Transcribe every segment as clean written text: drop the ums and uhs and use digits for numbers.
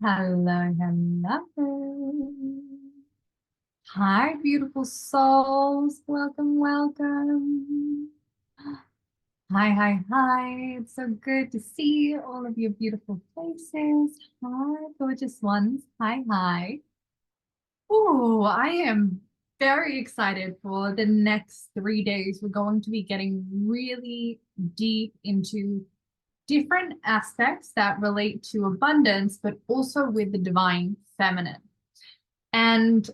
Hello, hello. Hi, beautiful souls. Welcome, welcome. Hi, hi, hi. It's so good to see all of your beautiful faces. Hi, gorgeous ones. Hi, hi. Oh, I am very excited for the next 3 days. We're going to be getting really deep into different aspects that relate to abundance, but also with the divine feminine. And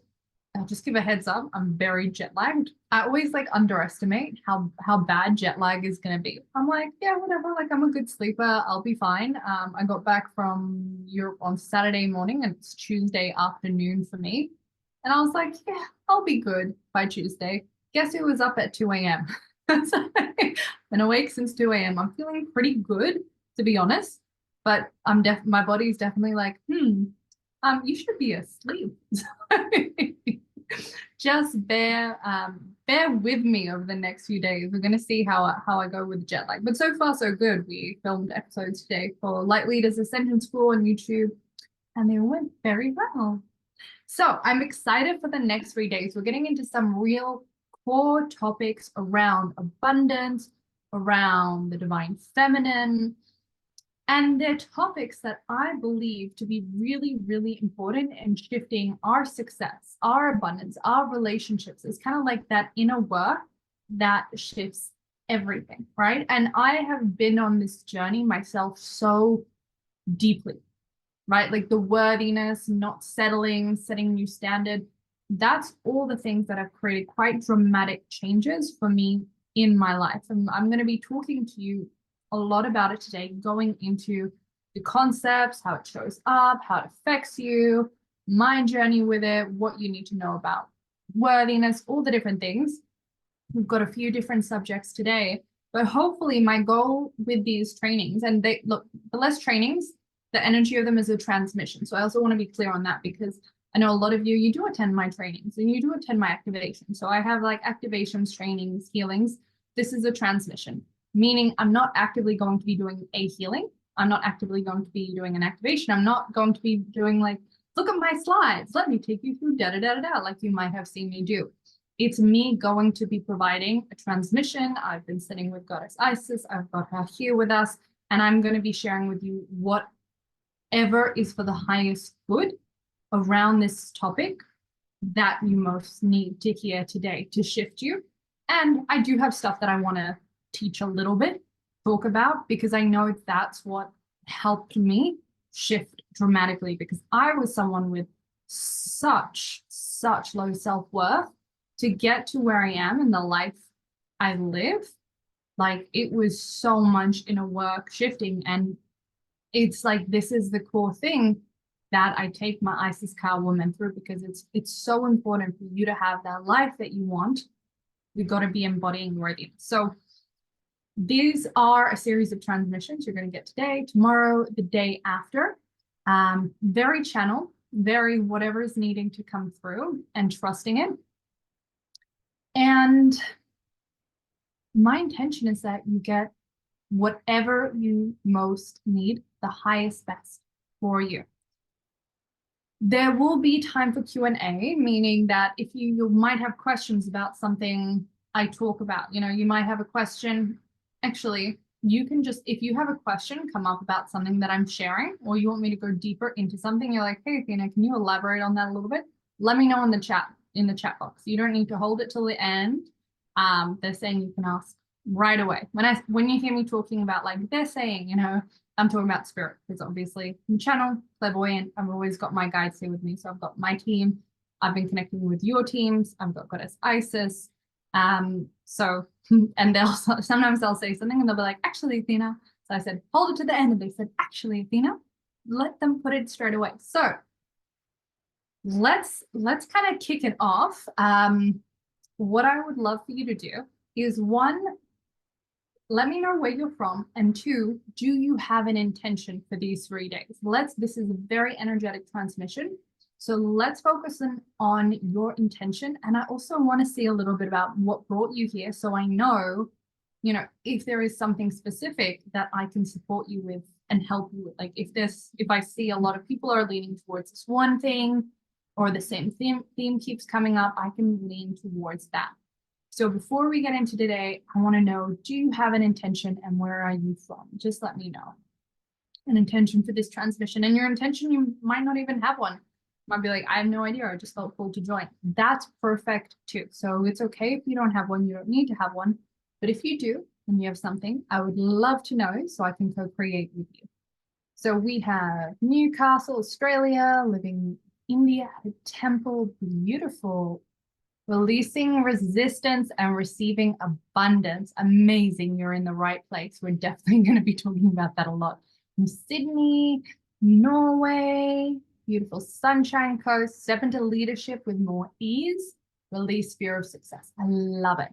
I'll just give a heads up, I'm very jet lagged. I always like underestimate how bad jet lag is gonna be. I'm like, yeah, whatever, like I'm a good sleeper, I'll be fine. I got back from Europe on Saturday morning and it's Tuesday afternoon for me. And I was like, yeah, I'll be good by Tuesday. Guess who was up at 2 a.m.? So, been awake since 2 a.m. I'm feeling pretty good, to be honest. But my body's definitely like, you should be asleep. Just bear with me over the next few days. We're gonna see how I go with jet lag. But so far so good. We filmed episodes today for Light Leaders Ascension School on YouTube, and they went very well. So I'm excited for the next 3 days. We're getting into some real core topics around abundance, around the divine feminine, and they're topics that I believe to be really, really important in shifting our success, our abundance, our relationships. It's kind of like that inner work that shifts everything, right? And I have been on this journey myself so deeply, right? Like the worthiness, not settling, setting new standard. That's all the things that have created quite dramatic changes for me in my life. And I'm going to be talking to you a lot about it today, going into the concepts, how it shows up, how it affects you, my journey with it, what you need to know about worthiness, all the different things. We've got a few different subjects today, but hopefully my goal with these trainings, and they look, the less trainings, the energy of them is a transmission. So I also want to be clear on that because I know a lot of you do attend my trainings and you do attend my activation. So I have like activations, trainings, healings. This is a transmission, meaning I'm not actively going to be doing a healing. I'm not actively going to be doing an activation. I'm not going to be doing like, look at my slides. Let me take you through da da da da da, like you might have seen me do. It's me going to be providing a transmission. I've been sitting with Goddess Isis. I've got her here with us, and I'm going to be sharing with you whatever is for the highest good around this topic that you most need to hear today to shift you. And I do have stuff that I want to teach a little bit, talk about, because I know that's what helped me shift dramatically, because I was someone with such low self-worth. To get to where I am in the life I live, like it was so much inner work shifting. And it's like, this is the core thing that I take my Isis Ka woman through, because it's so important for you to have that life that you want. You've got to be embodying worthiness. So these are a series of transmissions you're going to get today, tomorrow, the day after. Very channel, very whatever is needing to come through and trusting it. And my intention is that you get whatever you most need, the highest best for you. There will be time for Q&A, meaning that if you might have questions about something I talk about, you might have a question. Actually, you can just, if you have a question come up about something that I'm sharing, or you want me to go deeper into something, you're like, hey, Athena, can you elaborate on that a little bit? Let me know in the chat box. You don't need to hold it till the end. They're saying you can ask right away. When you hear me talking about like they're saying, I'm talking about spirit, because obviously I'm channel, clairvoyant. I've always got my guides here with me. So I've got my team. I've been connecting with your teams. I've got Goddess Isis. And sometimes they'll say something and they'll be like, actually, Athena. So I said, hold it to the end. And they said, actually, Athena, let them put it straight away. So let's kind of kick it off. What I would love for you to do is, one, let me know where you're from, and two, do you have an intention for these 3 days? This is a very energetic transmission. So let's focus on your intention. And I also want to see a little bit about what brought you here. So I know, if there is something specific that I can support you with and help you with, like, if I see a lot of people are leaning towards this one thing, or the same theme keeps coming up, I can lean towards that. So before we get into today, I want to know, do you have an intention and where are you from? Just let me know. An intention for this transmission, and your intention, you might not even have one. Might be like, I have no idea, I just felt called to join. That's perfect too. So it's okay if you don't have one, you don't need to have one. But if you do, and you have something, I would love to know so I can co-create with you. So we have Newcastle, Australia, living India, a temple, beautiful. Releasing resistance and receiving abundance. Amazing. You're in the right place. We're definitely going to be talking about that a lot. From Sydney, Norway, beautiful Sunshine Coast, step into leadership with more ease, release fear of success. I love it.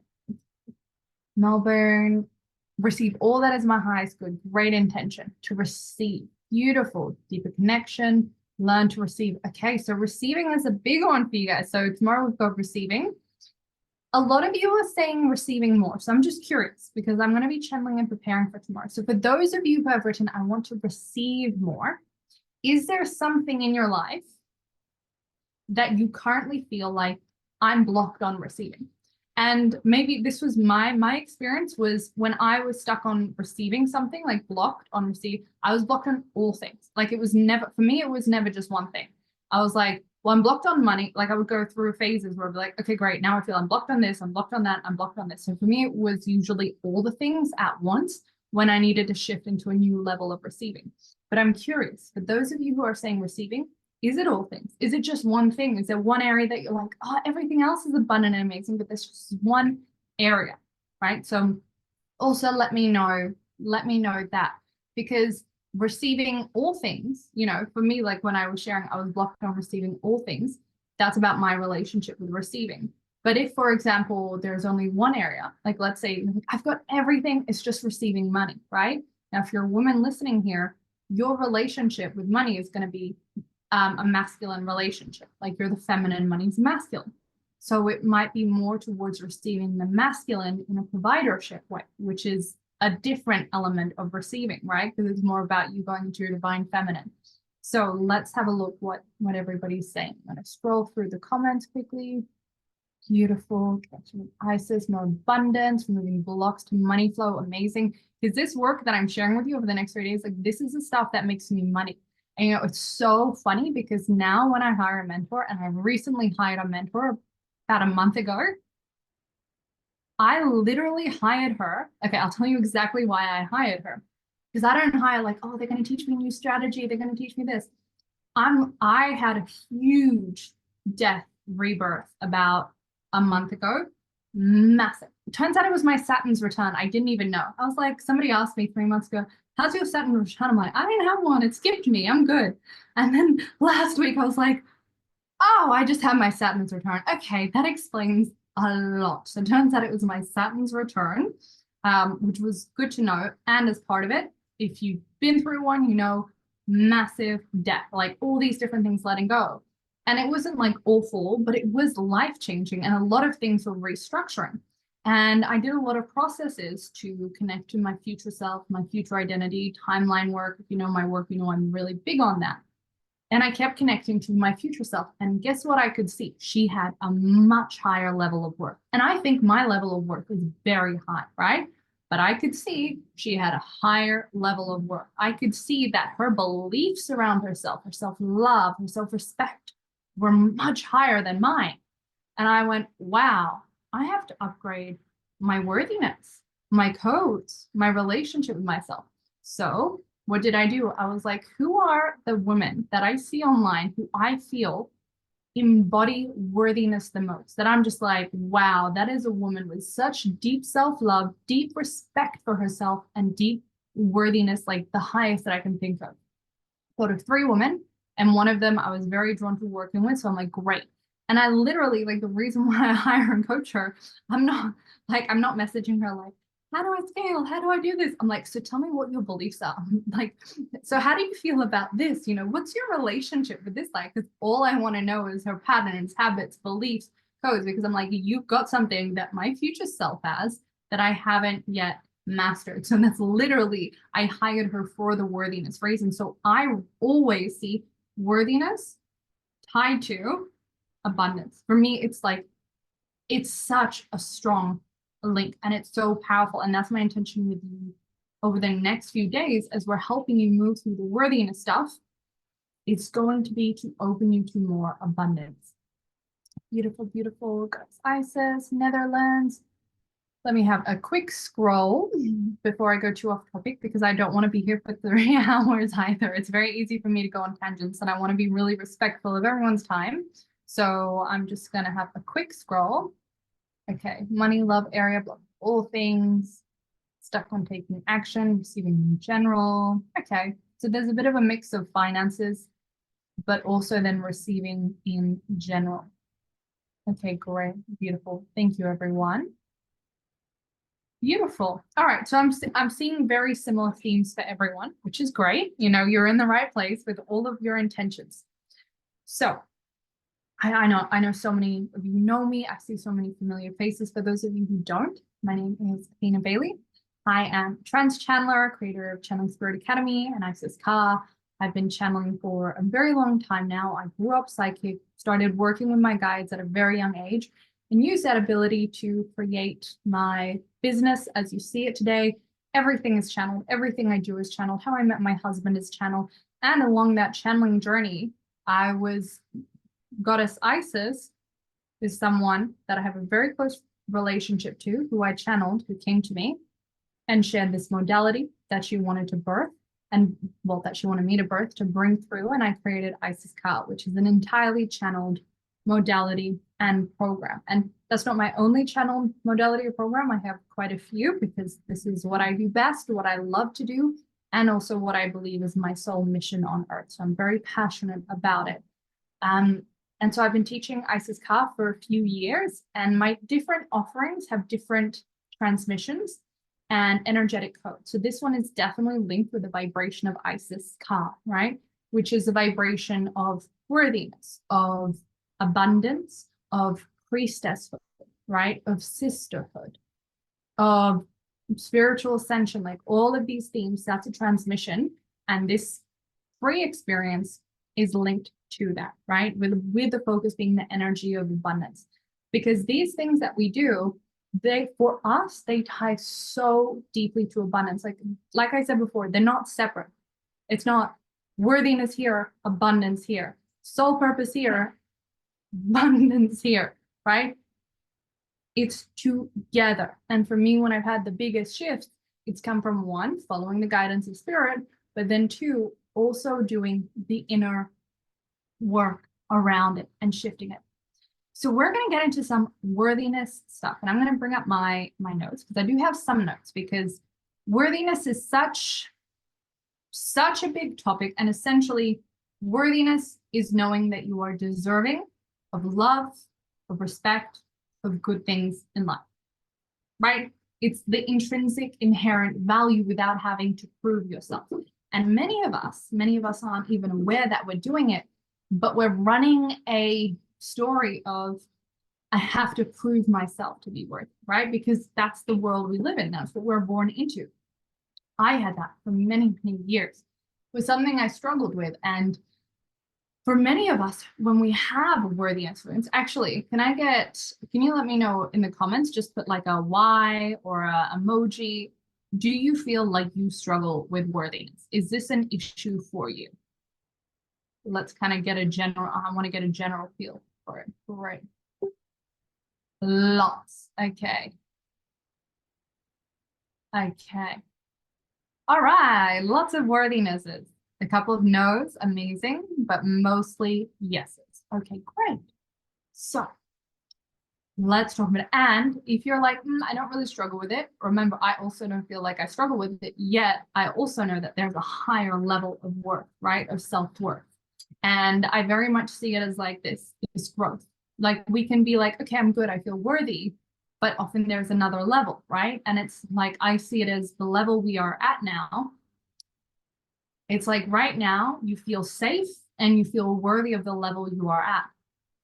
Melbourne, receive all that is my highest good, great intention to receive, beautiful, deeper connection, learn to receive. Okay, so receiving is a big one for you guys. So tomorrow we've got receiving. A lot of you are saying receiving more. So I'm just curious because I'm going to be channeling and preparing for tomorrow. So for those of you who have written, I want to receive more, is there something in your life that you currently feel like I'm blocked on receiving? And maybe this was my experience was when I was stuck on receiving something, like blocked on receive, I was blocked on all things. Like it was never, for me, it was never just one thing. I was like, well, I'm blocked on money. Like I would go through phases where I'd be like, okay, great. Now I feel I'm blocked on this, I'm blocked on that, I'm blocked on this. So for me, it was usually all the things at once when I needed to shift into a new level of receiving. But I'm curious, for those of you who are saying receiving, is it all things? Is it just one thing? Is there one area that you're like, oh, everything else is abundant and amazing, but there's just one area, right? So also let me know that, because receiving all things, you know, for me, like when I was sharing, I was blocked on receiving all things. That's about my relationship with receiving. But if, for example, there's only one area, like let's say I've got everything, it's just receiving money, right? Now, if you're a woman listening here, your relationship with money is going to be a masculine relationship. Like you're the feminine, money's masculine. So it might be more towards receiving the masculine in a providership way, which is a different element of receiving, right? Because it's more about you going into your divine feminine. So let's have a look what everybody's saying. I'm going to scroll through the comments quickly. Beautiful. Connection with Isis, more abundance, removing blocks to money flow. Amazing. Because this work that I'm sharing with you over the next 3 days, like this is the stuff that makes me money. And you know, it's so funny because now when I hire a mentor, and I recently hired a mentor about a month ago, I literally hired her. Okay, I'll tell you exactly why I hired her. Because I don't hire like, oh, they're going to teach me a new strategy, they're going to teach me this. I had a huge death rebirth about a month ago. Massive. It turns out it was my Saturn's return. I didn't even know. I was like, somebody asked me 3 months ago, how's your Saturn return? I'm like, I didn't have one. It skipped me. I'm good. And then last week I was like, oh, I just had my Saturn's return. Okay, that explains a lot. So it turns out it was my Saturn's return, which was good to know. And as part of it, if you've been through one, you know, massive death, like all these different things letting go. And it wasn't like awful, but it was life-changing, and a lot of things were restructuring. And I did a lot of processes to connect to my future self, my future identity, timeline work. If you know my work, you know I'm really big on that. And I kept connecting to my future self. And guess what I could see? She had a much higher level of worth. And I think my level of worth is very high, right? But I could see she had a higher level of worth. I could see that her beliefs around herself, her self-love, her self-respect were much higher than mine. And I went, wow, I have to upgrade my worthiness, my codes, my relationship with myself. So what did I do? I was like, who are the women that I see online who I feel embody worthiness the most? That I'm just like, wow, that is a woman with such deep self-love, deep respect for herself, and deep worthiness, like the highest that I can think of. Thought of 3 women, and one of them I was very drawn to working with. So I'm like, great. And I literally, like, the reason why I hire and coach her, I'm not messaging her like, how do I scale? How do I do this? I'm like, so tell me what your beliefs are. Like, so how do you feel about this? You know, what's your relationship with this like? Because all I want to know is her patterns, habits, beliefs, codes, because I'm like, you've got something that my future self has that I haven't yet mastered. So that's literally, I hired her for the worthiness reason. So I always see worthiness tied to abundance. For me, it's like, it's such a strong link and it's so powerful. And that's my intention with you over the next few days as we're helping you move through the worthiness stuff. It's going to be to open you to more abundance. Beautiful, beautiful. Isis, Netherlands. Let me have a quick scroll before I go too off topic because I don't want to be here for 3 hours either. It's very easy for me to go on tangents and I want to be really respectful of everyone's time. So I'm just going to have a quick scroll. Okay, money, love, area, block, all things, stuck on taking action, receiving in general. Okay, so there's a bit of a mix of finances, but also then receiving in general. Okay, great, beautiful. Thank you, everyone. Beautiful. All right, so I'm seeing very similar themes for everyone, which is great. You know, you're in the right place with all of your intentions. So I know so many of you know me. I see so many familiar faces. For those of you who don't, my name is Athena Bailey. I am a trance channeler, creator of Channeling Spirit Academy and Isis Ka. I've been channeling for a very long time now. I grew up psychic, started working with my guides at a very young age, and used that ability to create my business as you see it today. Everything is channeled. Everything I do is channeled. How I met my husband is channeled. And along that channeling journey, Goddess Isis is someone that I have a very close relationship to, who I channeled, who came to me and shared this modality that she wanted to birth, and well, that she wanted me to birth, to bring through. And I created Isis Ka, which is an entirely channeled modality and program. And that's not my only channeled modality or program. I have quite a few because this is what I do best, what I love to do, and also what I believe is my soul mission on earth. So I'm very passionate about it. And so I've been teaching Isis Ka for a few years, and my different offerings have different transmissions and energetic codes. So this one is definitely linked with the vibration of Isis Ka, right? Which is a vibration of worthiness, of abundance, of priestesshood, right? Of sisterhood, of spiritual ascension, like all of these themes, that's a transmission. And this free experience is linked to that, right? With the focus being the energy of abundance. Because these things that we do, for us, they tie so deeply to abundance. Like I said before, they're not separate. It's not worthiness here, abundance here, soul purpose here, abundance here, right? It's together. And for me, when I've had the biggest shifts, it's come from one, following the guidance of spirit, but then two, also doing the inner work around it and shifting it. So we're going to get into some worthiness stuff, and I'm going to bring up my notes because I do have some notes, because worthiness is such a big topic, and essentially worthiness is knowing that you are deserving of love, of respect, of good things in life, right? It's the intrinsic inherent value without having to prove yourself. And many of us aren't even aware that we're doing it, but we're running a story of, I have to prove myself to be worthy, right? Because that's the world we live in. That's what we're born into. I had that for many, many years. It was something I struggled with. And for many of us, when we have a worthy influence, actually, can you let me know in the comments, just put like a Y or a emoji. Do you feel like you struggle with worthiness? Is this an issue for you? Let's kind of get I want to get a general feel for it. Great. Lots. Okay. Okay. All right. Lots of worthinesses. A couple of no's, amazing, but mostly yeses. Okay, great. So let's talk about it. And if you're like, I don't really struggle with it, remember, I also don't feel like I struggle with it yet. I also know that there's a higher level of worth, right? Of self-worth. And I very much see it as like this growth. Like we can be like, okay, I'm good, I feel worthy, but often there's another level, right? And it's like, I see it as the level we are at now. It's like right now you feel safe and you feel worthy of the level you are at.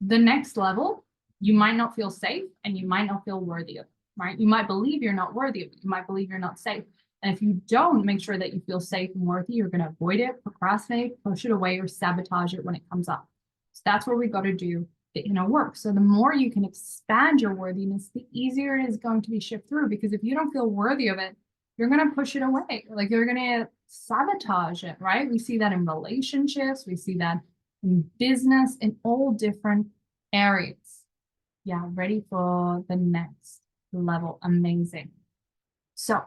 The next level, you might not feel safe and you might not feel worthy of. right? You might believe you're not worthy of it. You might believe you're not safe. And if you don't make sure that you feel safe and worthy, you're going to avoid it, procrastinate, push it away, or sabotage it when it comes up. So that's where we got to do the inner work. So the more you can expand your worthiness, the easier it is going to be shift through. Because if you don't feel worthy of it, you're going to push it away. Like you're going to sabotage it, right? We see that in relationships. We see that in business, in all different areas. Yeah, ready for the next level. Amazing. So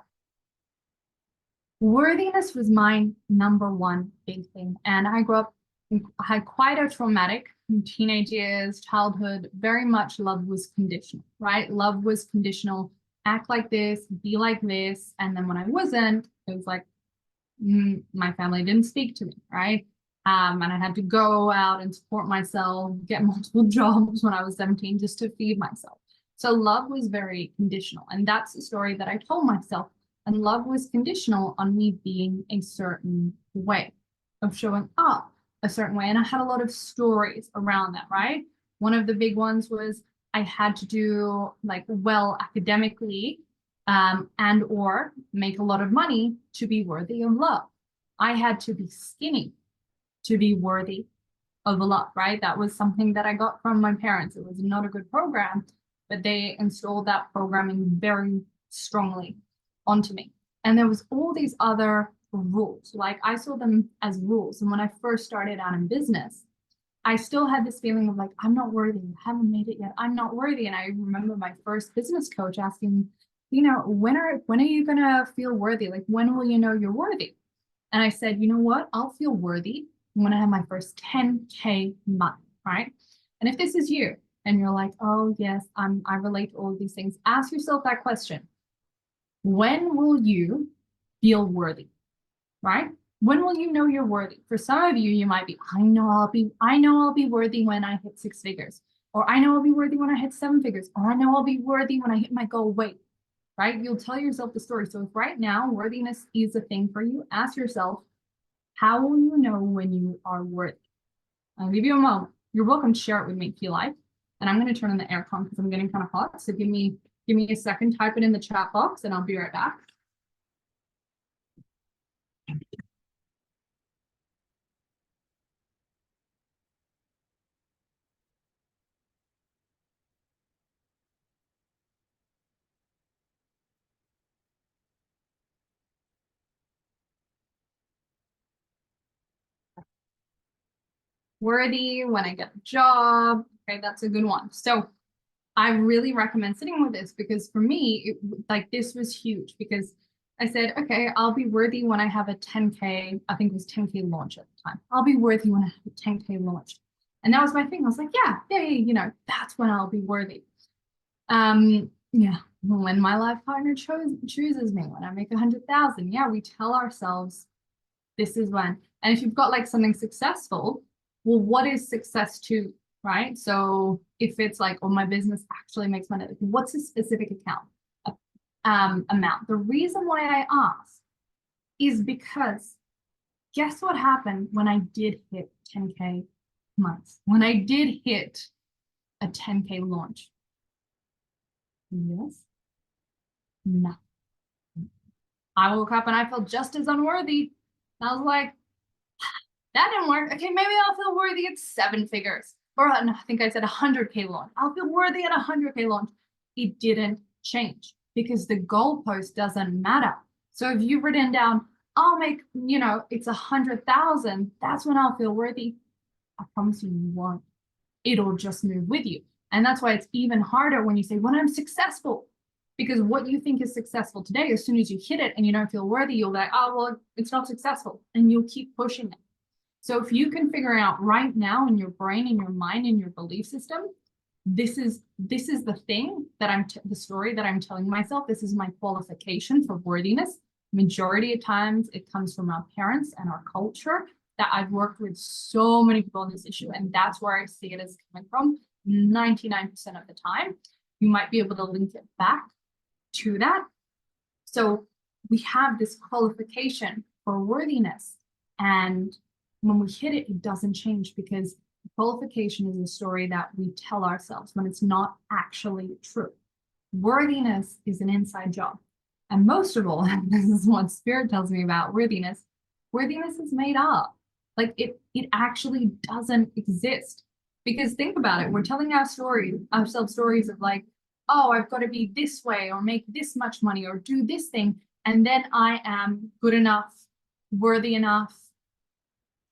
worthiness was my number one big thing. And I grew up, I had quite a traumatic teenage years, childhood. Very much love was conditional, right? Love was conditional. Act like this, be like this. And then when I wasn't, it was like, my family didn't speak to me, right? And I had to go out and support myself, get multiple jobs when I was 17 just to feed myself. So love was very conditional. And that's the story that I told myself. And love was conditional on me being a certain way, of showing up a certain way. And I had a lot of stories around that, right? One of the big ones was I had to do like well academically and or make a lot of money to be worthy of love. I had to be skinny to be worthy of love, right? That was something that I got from my parents. It was not a good program, but they installed that programming very strongly onto me. And there was all these other rules, like I saw them as rules. And when I first started out in business, I still had this feeling of like, I'm not worthy. I haven't made it yet. I'm not worthy. And I remember my first business coach asking, when are you gonna feel worthy? Like, when will you know you're worthy? And I said, you know what? I'll feel worthy when I have my first 10K month, right? And if this is you and you're like, oh yes, I relate to all of these things, ask yourself that question. When will you feel worthy, right? When will you know you're worthy? For some of you, you might be, I know I'll be worthy when I hit 6 figures, or I know I'll be worthy when I hit 7 figures, or I know I'll be worthy when I hit my goal weight, right? You'll tell yourself the story. So if right now worthiness is a thing for you, ask yourself, how will you know when you are worthy? I'll give you a moment. You're welcome to share it with me if you like. And I'm going to turn on the aircon because I'm getting kind of hot. So give me a second, type it in the chat box, and I'll be right back. Worthy when I get a job. Okay, that's a good one. So I really recommend sitting with this because for me, this was huge because I said, okay, I'll be worthy when I have a 10K, I think it was 10K launch at the time. I'll be worthy when I have a 10K launch. And that was my thing. I was like, yeah, that's when I'll be worthy. Yeah, when my life partner chooses me, when I make 100,000, yeah, we tell ourselves this is when. And if you've got like something successful, well, what is success to, right? So if it's like, oh, my business actually makes money, like, what's a specific amount? The reason why I ask is because guess what happened when I did hit 10K months, when I did hit a 10K launch? Yes, no. I woke up and I felt just as unworthy. I was like, that didn't work. Okay, maybe I'll feel worthy at 7 figures. Or no, I think I said 100K launch. I'll feel worthy at 100K launch. It didn't change because the goalpost doesn't matter. So if you've written down, I'll make, it's 100,000, that's when I'll feel worthy. I promise you won't. It'll just move with you. And that's why it's even harder when you say, when I'm successful. Because what you think is successful today, as soon as you hit it and you don't feel worthy, you'll be like, oh, well, it's not successful. And you'll keep pushing it. So if you can figure out right now in your brain, in your mind, in your belief system, this is the thing that the story that I'm telling myself. This is my qualification for worthiness. Majority of times it comes from our parents and our culture. That I've worked with so many people on this issue, and that's where I see it as coming from 99% of the time. You might be able to link it back to that. So we have this qualification for worthiness, and when we hit it, it doesn't change because qualification is a story that we tell ourselves when it's not actually true. Worthiness is an inside job. And most of all, and this is what spirit tells me about worthiness, worthiness is made up. Like it actually doesn't exist. Because think about it, we're telling ourselves stories of like, oh, I've got to be this way or make this much money or do this thing, and then I am good enough, worthy enough.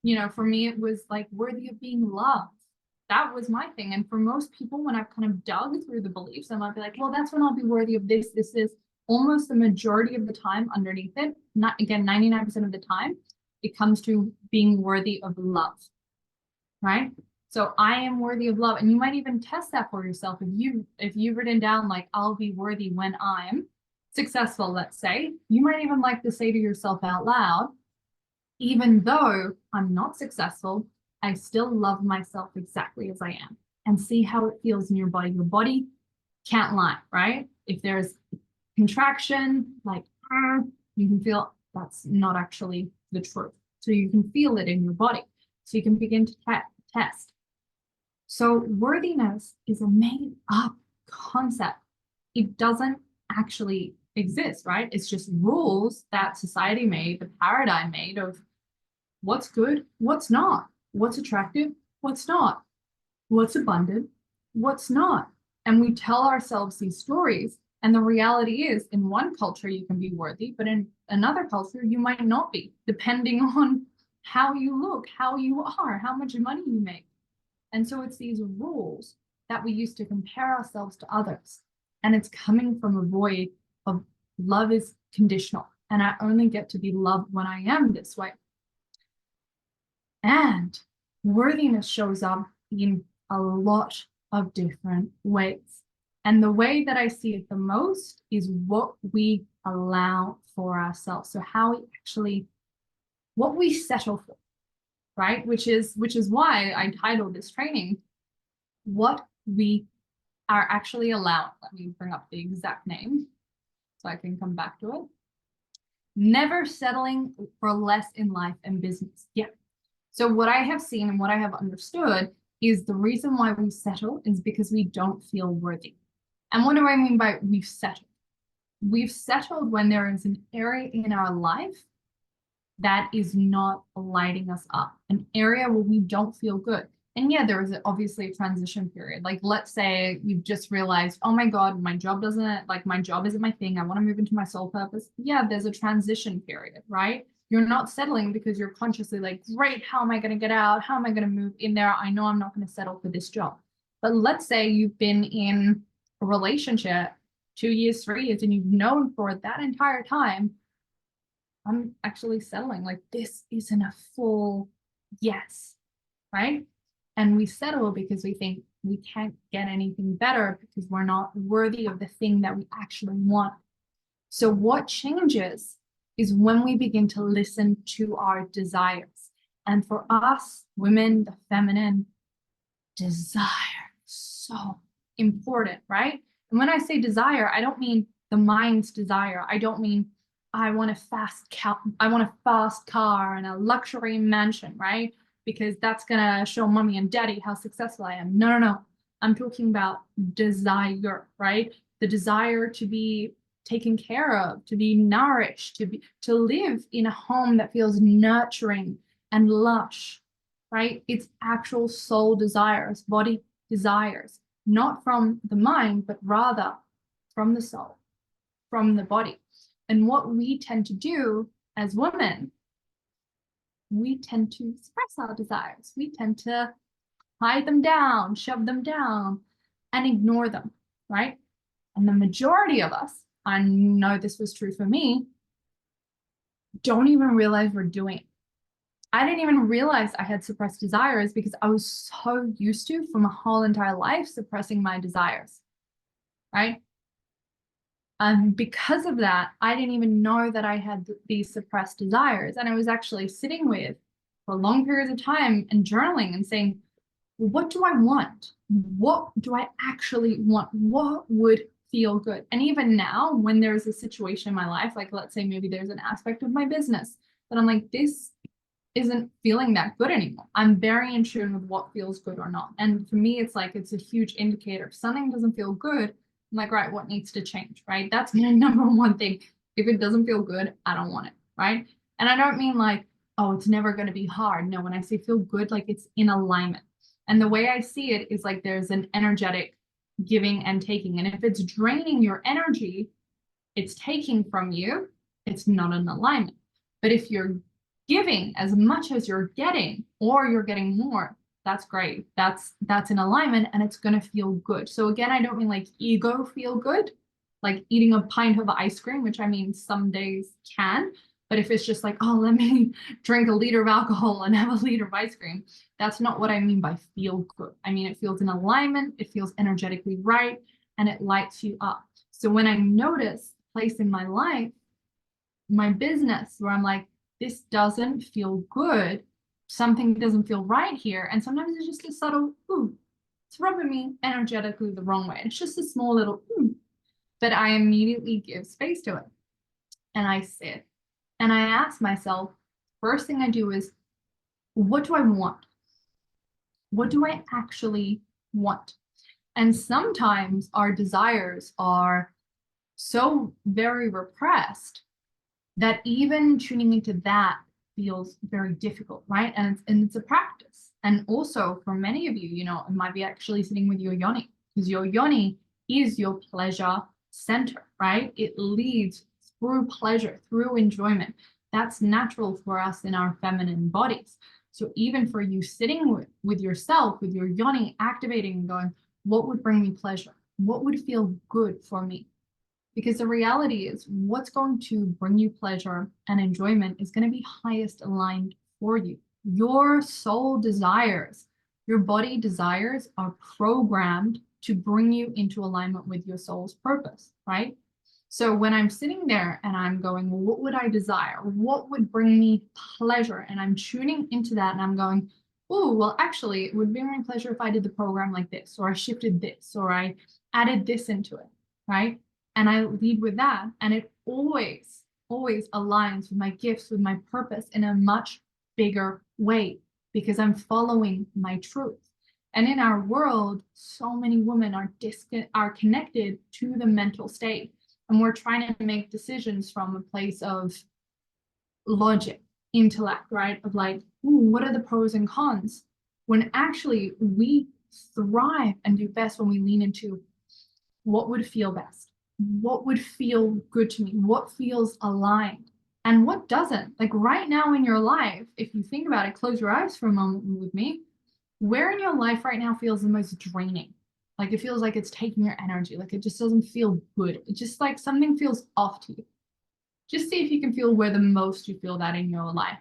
You know, for me, it was like worthy of being loved. That was my thing. And for most people, when I've kind of dug through the beliefs, I might be like, well, that's when I'll be worthy of this. This is almost the majority of the time underneath it. Not again, 99% of the time, it comes to being worthy of love, right? So I am worthy of love. And you might even test that for yourself. If you've written down like, I'll be worthy when I'm successful, let's say, you might even like to say to yourself out loud, even though I'm not successful, I still love myself exactly as I am, and see how it feels in your body. Your body can't lie, right? If there's contraction, like you can feel that's not actually the truth. So you can feel it in your body. So you can begin to test. So worthiness is a made up concept. It doesn't actually exist, right? It's just rules that society made, the paradigm made of what's good, what's not, what's attractive, what's not, what's abundant, what's not. And we tell ourselves these stories. And the reality is, in one culture, you can be worthy, but in another culture, you might not be, depending on how you look, how you are, how much money you make. And so it's these rules that we use to compare ourselves to others. And it's coming from a void of love is conditional. And I only get to be loved when I am this way. And worthiness shows up in a lot of different ways. And the way that I see it the most is what we allow for ourselves. So how we actually, what we settle for, right? Which is why I titled this training, what we are actually allowing. Let me bring up the exact name so I can come back to it. Never settling for less in life and business. Yeah. So what I have seen and what I have understood is the reason why we settle is because we don't feel worthy. And what do I mean by we've settled? We've settled when there is an area in our life that is not lighting us up, an area where we don't feel good. And yeah, there is obviously a transition period. Like, let's say you've just realized, oh my God, my job isn't my thing. I want to move into my soul purpose. Yeah, there's a transition period, right? You're not settling because you're consciously like, great, how am I going to get out? How am I going to move in there? I know I'm not going to settle for this job. But let's say you've been in a relationship 2 years, 3 years, and you've known for that entire time, I'm actually settling. Like, this isn't a full yes, right? And we settle because we think we can't get anything better because we're not worthy of the thing that we actually want. So what changes is when we begin to listen to our desires. And for us, women, the feminine, desire is so important, right? And when I say desire, I don't mean the mind's desire. I don't mean I want a fast car and a luxury mansion, right? Because that's gonna show mommy and daddy how successful I am. No, no, no. I'm talking about desire, right? The desire to be taken care of, to be nourished, to live in a home that feels nurturing and lush, right? It's actual soul desires, body desires, not from the mind, but rather from the soul, from the body. And what we tend to do as women, we tend to suppress our desires. We tend to hide them down, shove them down, and ignore them, right? And the majority of us, I know this was true for me, don't even realize we're doing it. I didn't even realize I had suppressed desires because I was so used to, for my whole entire life, suppressing my desires, right? And because of that, I didn't even know that I had these suppressed desires. And I was actually sitting with for long periods of time and journaling and saying, well, what do I want? What do I actually want? What would feel good? And even now, when there's a situation in my life, like let's say maybe there's an aspect of my business that I'm like, this isn't feeling that good anymore. I'm very in tune with what feels good or not. And for me, it's like, it's a huge indicator. If something doesn't feel good, I'm like, right, what needs to change, right? That's my number one thing. If it doesn't feel good, I don't want it, right? And I don't mean like, oh, it's never going to be hard. No, when I say feel good, like it's in alignment. And the way I see it is like there's an energetic giving and taking. And if it's draining your energy, it's taking from you, it's not in alignment. But if you're giving as much as you're getting, or you're getting more, that's great. That's in alignment, and it's going to feel good. So again, I don't mean like ego feel good, like eating a pint of ice cream, which I mean some days can. But if it's just like, oh, let me drink a liter of alcohol and have a liter of ice cream, that's not what I mean by feel good. I mean, it feels in alignment, it feels energetically right, and it lights you up. So when I notice a place in my life, my business, where I'm like, this doesn't feel good, something doesn't feel right here. And sometimes it's just a subtle, ooh, it's rubbing me energetically the wrong way. It's just a small little, ooh, but I immediately give space to it. And I sit and I ask myself, first thing I do is, what do I want? What do I actually want? And sometimes our desires are so very repressed that even tuning into that feels very difficult, right? And it's a practice. And also for many of you, you know, it might be actually sitting with your yoni, because your yoni is your pleasure center, right? It leads through pleasure, through enjoyment. That's natural for us in our feminine bodies. So even for you sitting with yourself, with your yoni activating and going, what would bring me pleasure? What would feel good for me? Because the reality is, what's going to bring you pleasure and enjoyment is going to be highest aligned for you. Your soul desires, your body desires are programmed to bring you into alignment with your soul's purpose, right? So when I'm sitting there and I'm going, well, what would I desire? What would bring me pleasure? And I'm tuning into that and I'm going, oh, well, actually, it would bring me pleasure if I did the program like this, or I shifted this, or I added this into it, right? And I lead with that. And it always, always aligns with my gifts, with my purpose in a much bigger way, because I'm following my truth. And in our world, so many women are connected to the mental state. And we're trying to make decisions from a place of logic, intellect, right? Of like, ooh, what are the pros and cons? When actually we thrive and do best when we lean into what would feel best, what would feel good to me, what feels aligned, and what doesn't. Like right now in your life, if you think about it, close your eyes for a moment with me. Where in your life right now feels the most draining? Like it feels like it's taking your energy, like it just doesn't feel good. It just like something feels off to you. Just see if you can feel where the most you feel that in your life.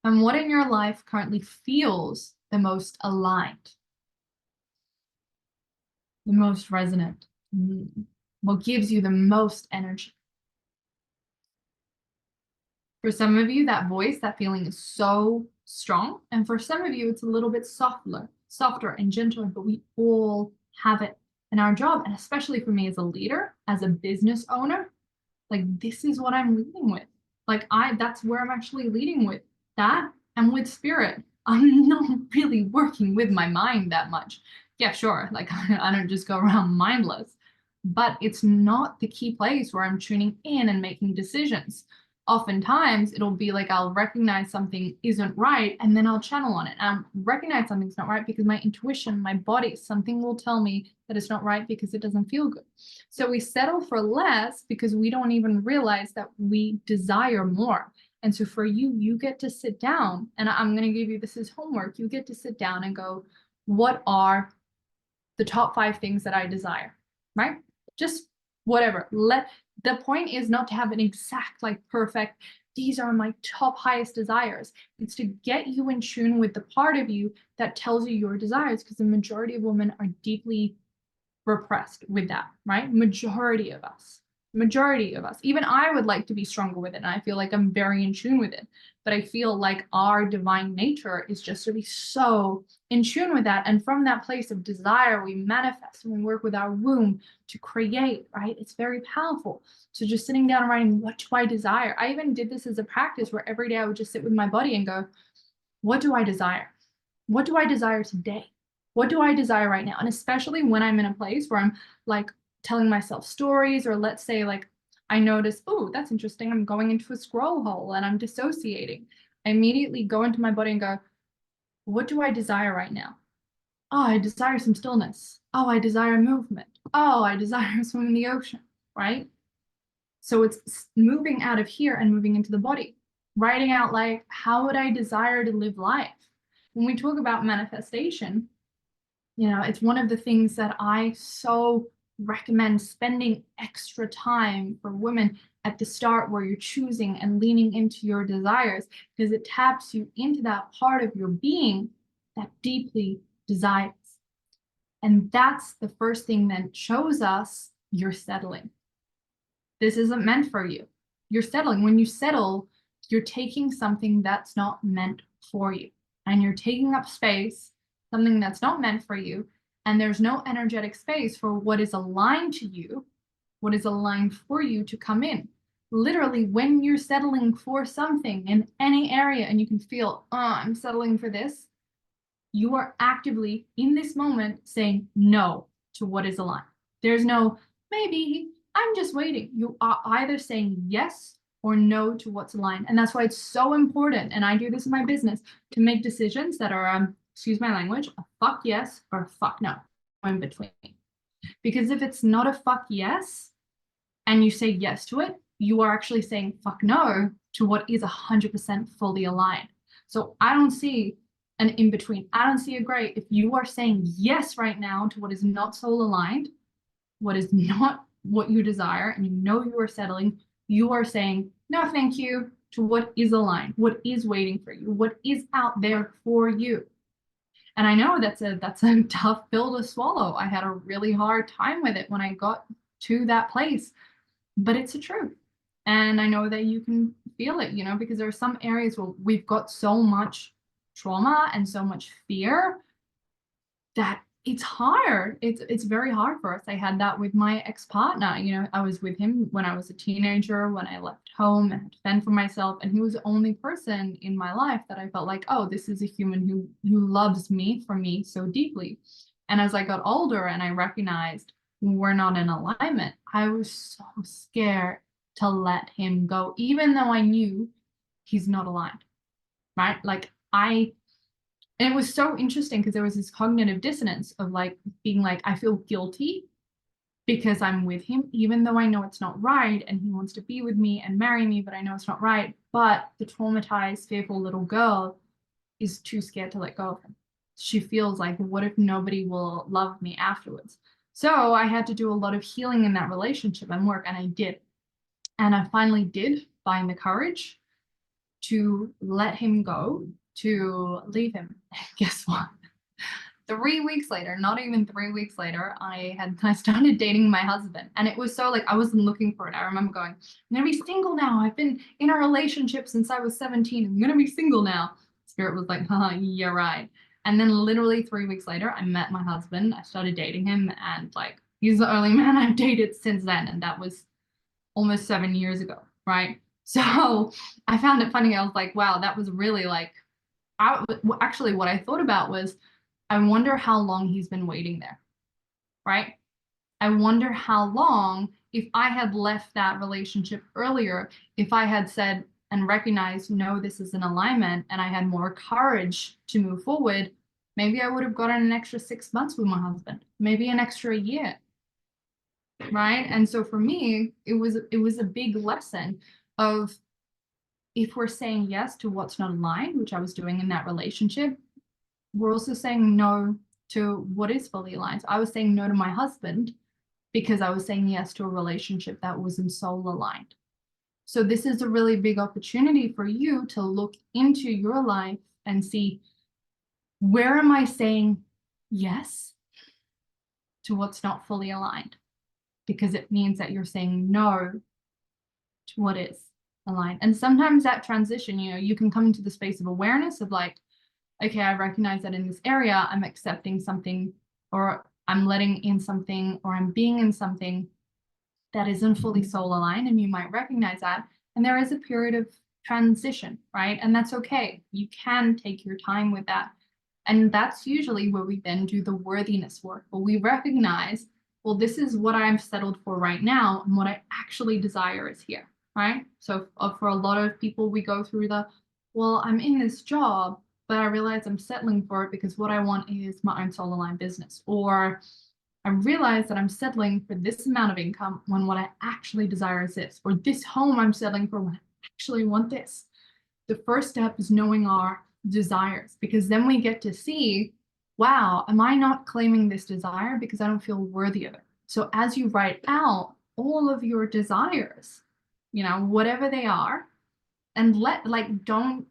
And what in your life currently feels the most aligned, the most resonant, what gives you the most energy? For some of you, that voice, that feeling is so strong. And for some of you, it's a little bit softer and gentler, but we all have it in our job. And especially for me as a leader, as a business owner, like this is what I'm leading with. Like that's where I'm actually leading with that and with spirit. I'm not really working with my mind that much. Yeah, sure. Like I don't just go around mindless, but it's not the key place where I'm tuning in and making decisions. Oftentimes it'll be like I'll recognize something isn't right and then I'll channel on it. I'll recognize something's not right because my intuition, my body, something will tell me that it's not right because it doesn't feel good. So we settle for less because we don't even realize that we desire more. And so for you, you get to sit down, and I'm going to give you this as homework. You get to sit down and go, what are the top 5 things that I desire, right? Just whatever. The point is not to have an exact, like perfect, these are my top highest desires. It's to get you in tune with the part of you that tells you your desires, because the majority of women are deeply repressed with that, right? Majority of us. Even I would like to be stronger with it, and I feel like I'm very in tune with it, but I feel like our divine nature is just to be so in tune with that. And from that place of desire, we manifest and we work with our womb to create, right? It's very powerful. So just sitting down and writing, what do I desire? I even did this as a practice where every day I would just sit with my body and go, what do I desire? What do I desire today? What do I desire right now? And especially when I'm in a place where I'm like telling myself stories, or let's say like I notice, oh, that's interesting. I'm going into a scroll hole and I'm dissociating. I immediately go into my body and go, what do I desire right now? Oh, I desire some stillness. Oh, I desire movement. Oh, I desire swimming in the ocean, right? So it's moving out of here and moving into the body. Writing out like, how would I desire to live life? When we talk about manifestation, you know, it's one of the things that I so recommend spending extra time for women at the start, where you're choosing and leaning into your desires, because it taps you into that part of your being that deeply desires. And that's the first thing that shows us you're settling. This isn't meant for you. You're settling. When you settle, you're taking something that's not meant for you, and you're taking up space, something that's not meant for you, and there's no energetic space for what is aligned to you, what is aligned for you to come in. Literally, when you're settling for something in any area and you can feel, oh, I'm settling for this, you are actively in this moment saying no to what is aligned. There's no maybe, I'm just waiting. You are either saying yes or no to what's aligned. And that's why it's so important, and I do this in my business, to make decisions that are, excuse my language, a fuck yes or a fuck no, in between. Because if it's not a fuck yes and you say yes to it, you are actually saying fuck no to what is 100% fully aligned. So I don't see an in between. I don't see a gray. If you are saying yes right now to what is not soul aligned, what is not what you desire, and you know you are settling, you are saying no thank you to what is aligned, what is waiting for you, what is out there for you. And I know that's a tough pill to swallow. I had a really hard time with it when I got to that place, but it's the truth. And I know that you can feel it, you know, because there are some areas where we've got so much trauma and so much fear that it's hard. It's very hard for us. I had that with my ex-partner. You know, I was with him when I was a teenager, when I left home and had to fend for myself. And he was the only person in my life that I felt like, oh, this is a human who loves me for me so deeply. And as I got older and I recognized we're not in alignment, I was so scared to let him go, even though I knew he's not aligned, right? Like and it was so interesting because there was this cognitive dissonance of like being like, I feel guilty because I'm with him, even though I know it's not right, and he wants to be with me and marry me, but I know it's not right. But the traumatized, fearful little girl is too scared to let go of him. She feels like, what if nobody will love me afterwards? So I had to do a lot of healing in that relationship and work, and I did. And I finally did find the courage to let him go, to leave him. Guess what? 3 weeks later, not even 3 weeks later, I started dating my husband. And it was so like, I wasn't looking for it. I remember going, I'm gonna be single now. I've been in a relationship since I was 17. I'm gonna be single now. Spirit was like, haha, yeah, right. And then literally 3 weeks later, I met my husband. I started dating him, and like, he's the only man I've dated since then. And that was almost 7 years ago, right? So I found it funny. I was like, wow, that was really like, actually what I thought about was, I wonder how long he's been waiting there, right? I wonder how long, if I had left that relationship earlier, if I had said and recognized, no, this is an alignment, and I had more courage to move forward, maybe I would have gotten an extra 6 months with my husband, maybe an extra year, right? And so for me, it was a big lesson of, if we're saying yes to what's not aligned, which I was doing in that relationship, we're also saying no to what is fully aligned. So I was saying no to my husband because I was saying yes to a relationship that wasn't soul aligned. So this is a really big opportunity for you to look into your life and see, where am I saying yes to what's not fully aligned? Because it means that you're saying no to what is aligned. And sometimes that transition, you know, you can come into the space of awareness of like, okay, I recognize that in this area, I'm accepting something, or I'm letting in something, or I'm being in something that isn't fully soul aligned, and you might recognize that. And there is a period of transition, right? And that's okay. You can take your time with that. And that's usually where we then do the worthiness work, where we recognize, well, this is what I'm settled for right now, and what I actually desire is here, right? So for a lot of people, we go through the, well, I'm in this job, but I realize I'm settling for it because what I want is my own solo line business. Or I realize that I'm settling for this amount of income when what I actually desire is this. Or this home I'm settling for when I actually want this. The first step is knowing our desires, because then we get to see, wow, am I not claiming this desire because I don't feel worthy of it? So as you write out all of your desires, whatever they are, and don't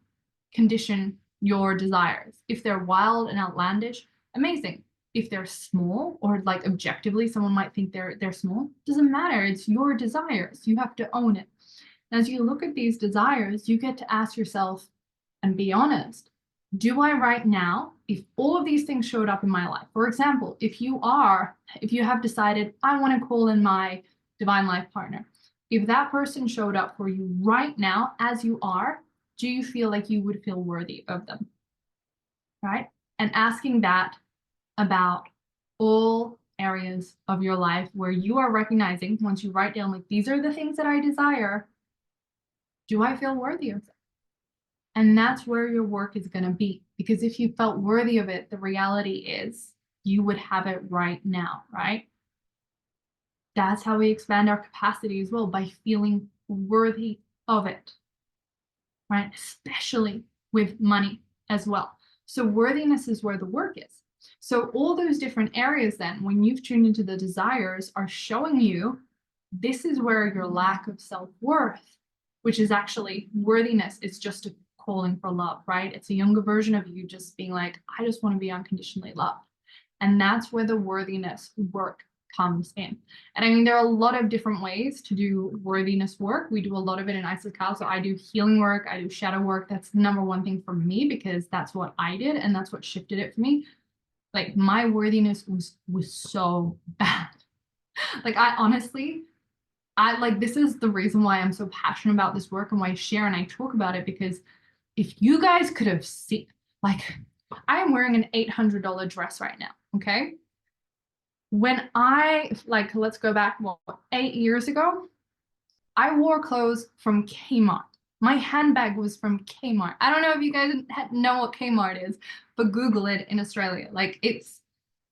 condition your desires. If they're wild and outlandish, amazing. If they're small, or like objectively someone might think they're small, doesn't matter. It's your desires. You have to own it. As you look at these desires, you get to ask yourself and be honest. Do I right now, if all of these things showed up in my life, for example, if you have decided, I want to call in my divine life partner, if that person showed up for you right now as you are, do you feel like you would feel worthy of them? Right? And asking that about all areas of your life where you are recognizing, once you write down, like, these are the things that I desire, do I feel worthy of them? And that's where your work is going to be. Because if you felt worthy of it, the reality is you would have it right now, right? That's how we expand our capacity as well, by feeling worthy of it, right? Especially with money as well. So worthiness is where the work is. So all those different areas then, when you've tuned into the desires, are showing you this is where your lack of self-worth, which is actually worthiness, is just a calling for love, right? It's a younger version of you just being like, I just want to be unconditionally loved. And that's where the worthiness work comes in. And I mean, there are a lot of different ways to do worthiness work. We do a lot of it in Isis Ka. So I do healing work, I do shadow work. That's the number one thing for me, because that's what I did and that's what shifted it for me. Like, my worthiness was so bad. Like, I honestly, this is the reason why I'm so passionate about this work and why I share and I talk about it, because if you guys could have seen, like, I am wearing an $800 dress right now, okay? When let's go back, 8 years ago, I wore clothes from Kmart. My handbag was from Kmart. I don't know if you guys know what Kmart is, but Google it in Australia. Like, it's,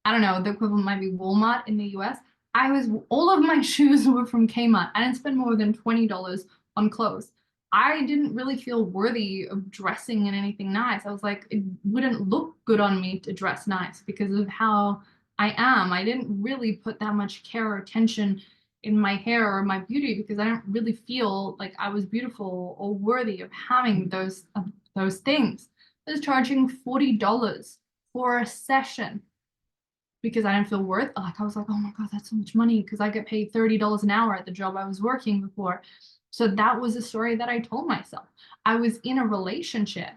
I don't know, the equivalent might be Walmart in the US. All of my shoes were from Kmart. I didn't spend more than $20 on clothes. I didn't really feel worthy of dressing in anything nice. I was like, it wouldn't look good on me to dress nice because of how I am. I didn't really put that much care or attention in my hair or my beauty because I didn't really feel like I was beautiful or worthy of having those things. I was charging $40 for a session because I didn't feel worth. Like, I was like, oh my God, that's so much money, because I get paid $30 an hour at the job I was working before. So that was a story that I told myself. I was in a relationship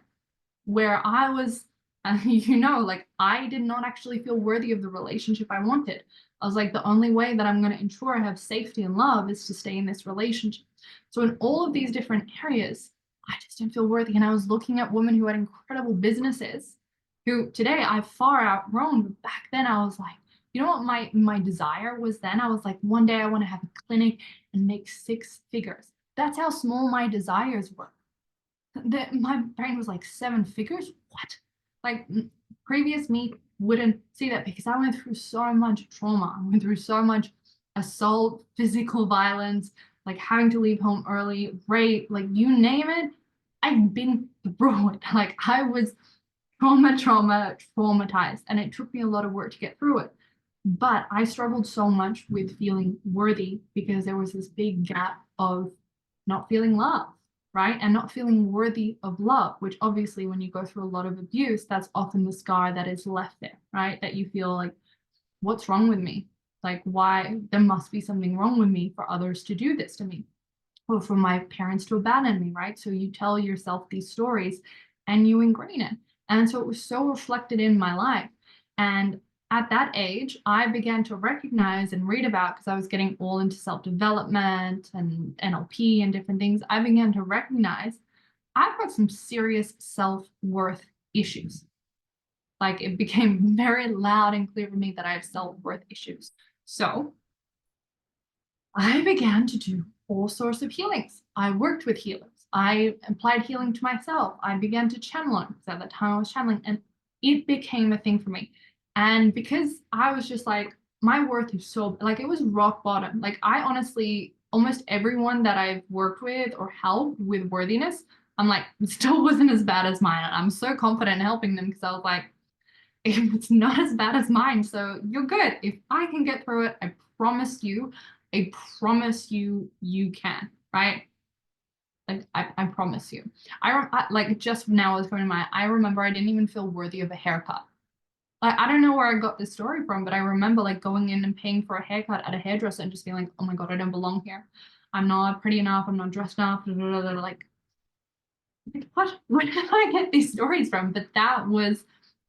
where I was, like, I did not actually feel worthy of the relationship I wanted. I was like, the only way that I'm going to ensure I have safety and love is to stay in this relationship. So in all of these different areas, I just didn't feel worthy. And I was looking at women who had incredible businesses, who today I've far outgrown. But back then I was like, you know what my desire was then? I was like, one day I want to have a clinic and make 6 figures. That's how small my desires were. My brain was like, 7 figures? What? Like, previous me wouldn't see that, because I went through so much trauma. I went through so much assault, physical violence, like having to leave home early, rape, like you name it. I've been through it. Like, I was traumatized, and it took me a lot of work to get through it. But I struggled so much with feeling worthy because there was this big gap of not feeling love, right? And not feeling worthy of love, which obviously when you go through a lot of abuse, that's often the scar that is left there, right? That you feel like, what's wrong with me? Like, why? There must be something wrong with me for others to do this to me, or for my parents to abandon me, right? So you tell yourself these stories and you ingrain it. And so it was so reflected in my life. And at that age, I began to recognize and read about, because I was getting all into self-development and NLP and different things, I began to recognize I've got some serious self-worth issues. Like it became very loud and clear for me that I have self-worth issues. So I began to do all sorts of healings. I worked with healers. I applied healing to myself. I began to channel it because at the time I was channeling, and it became a thing for me. And because I was just like, my worth is so, like, it was rock bottom. Like, I honestly, almost everyone that I've worked with or helped with worthiness, I'm like, it still wasn't as bad as mine. And I'm so confident in helping them because I was like, it's not as bad as mine, so you're good. If I can get through it, I promise you, you can, right? Like, I promise you. Like, just now I was going to my, I remember I didn't even feel worthy of a haircut. Like, I don't know where I got this story from, but I remember like going in and paying for a haircut at a hairdresser and just being like, oh my God, I don't belong here. I'm not pretty enough. I'm not dressed enough. Like, what? Where did I get these stories from? But that was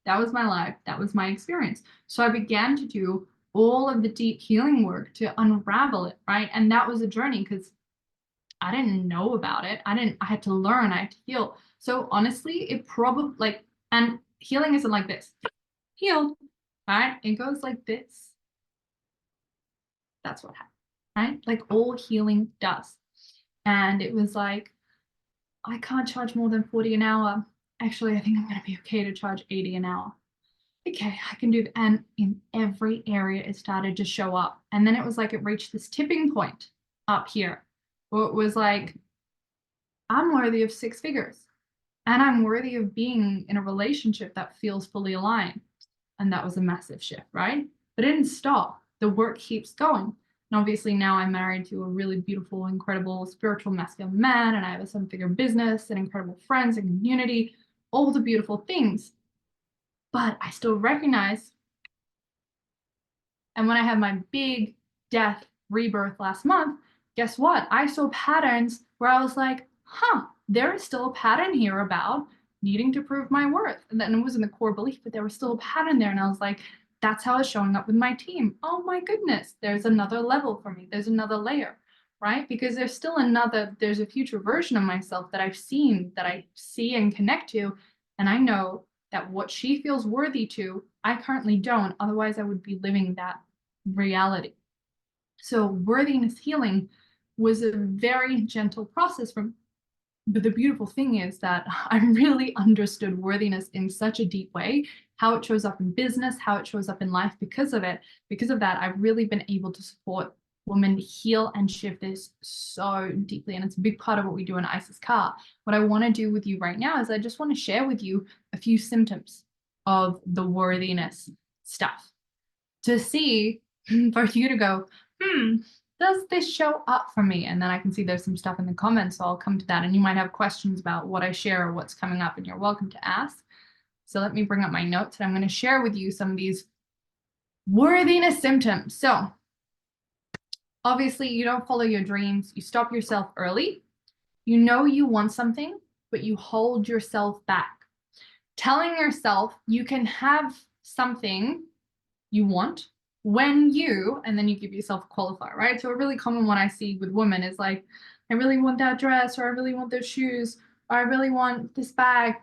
my life. That was my experience. So I began to do all of the deep healing work to unravel it, right? And that was a journey because I didn't know about it. I had to learn, I had to heal. So honestly, it probably like, and healing isn't like this. Healed, right? It goes like this. That's what happened, right? Like all healing does. And it was like, I can't charge more than 40 an hour. Actually, I think I'm going to be okay to charge 80 an hour. Okay, I can do that. And in every area, it started to show up. And then it was like it reached this tipping point up here where it was like, I'm worthy of 6 figures and I'm worthy of being in a relationship that feels fully aligned. And that was a massive shift, right? But it didn't stop. The work keeps going. And obviously now I'm married to a really beautiful, incredible, spiritual, masculine man, and I have a 7-figure business and incredible friends and community, all the beautiful things. But I still recognize, and when I had my big death rebirth last month, guess what? I saw patterns where I was like, huh, there is still a pattern here about needing to prove my worth. And then it wasn't a core belief, but there was still a pattern there. And I was like, that's how it's showing up with my team. Oh my goodness, there's another level for me. There's another layer, right? Because there's a future version of myself that I've seen, that I see and connect to. And I know that what she feels worthy to, I currently don't. Otherwise, I would be living that reality. So worthiness healing was a very gentle process from, but the beautiful thing is that I really understood worthiness in such a deep way, how it shows up in business, how it shows up in life because of it. Because of that, I've really been able to support women heal and shift this so deeply. And it's a big part of what we do in Isis Ka. What I want to do with you right now is I just want to share with you a few symptoms of the worthiness stuff to see for you to go, does this show up for me? And then I can see there's some stuff in the comments, so I'll come to that. And you might have questions about what I share or what's coming up, and you're welcome to ask. So let me bring up my notes, and I'm going to share with you some of these worthiness symptoms. So obviously, you don't follow your dreams. You stop yourself early. You know you want something, but you hold yourself back. Telling yourself you can have something you want when you, and then you give yourself a qualifier, right? So a really common one I see with women is like, I really want that dress, or I really want those shoes, or I really want this bag.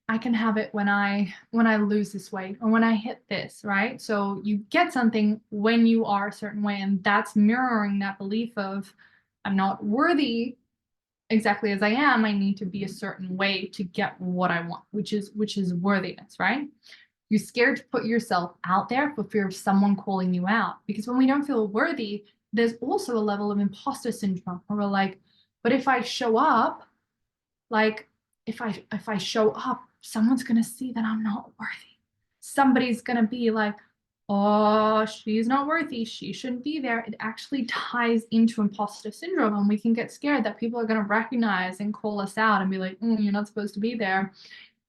I can have it when I lose this weight or when I hit this, right? So you get something when you are a certain way, and that's mirroring that belief of I'm not worthy exactly as I am. I need to be a certain way to get what I want, which is worthiness, right? You're scared to put yourself out there for fear of someone calling you out. Because when we don't feel worthy, there's also a level of imposter syndrome where we're like, but if I show up, like if I show up, someone's gonna see that I'm not worthy. Somebody's gonna be like, oh, she's not worthy, she shouldn't be there. It actually ties into imposter syndrome, and we can get scared that people are gonna recognize and call us out and be like, you're not supposed to be there.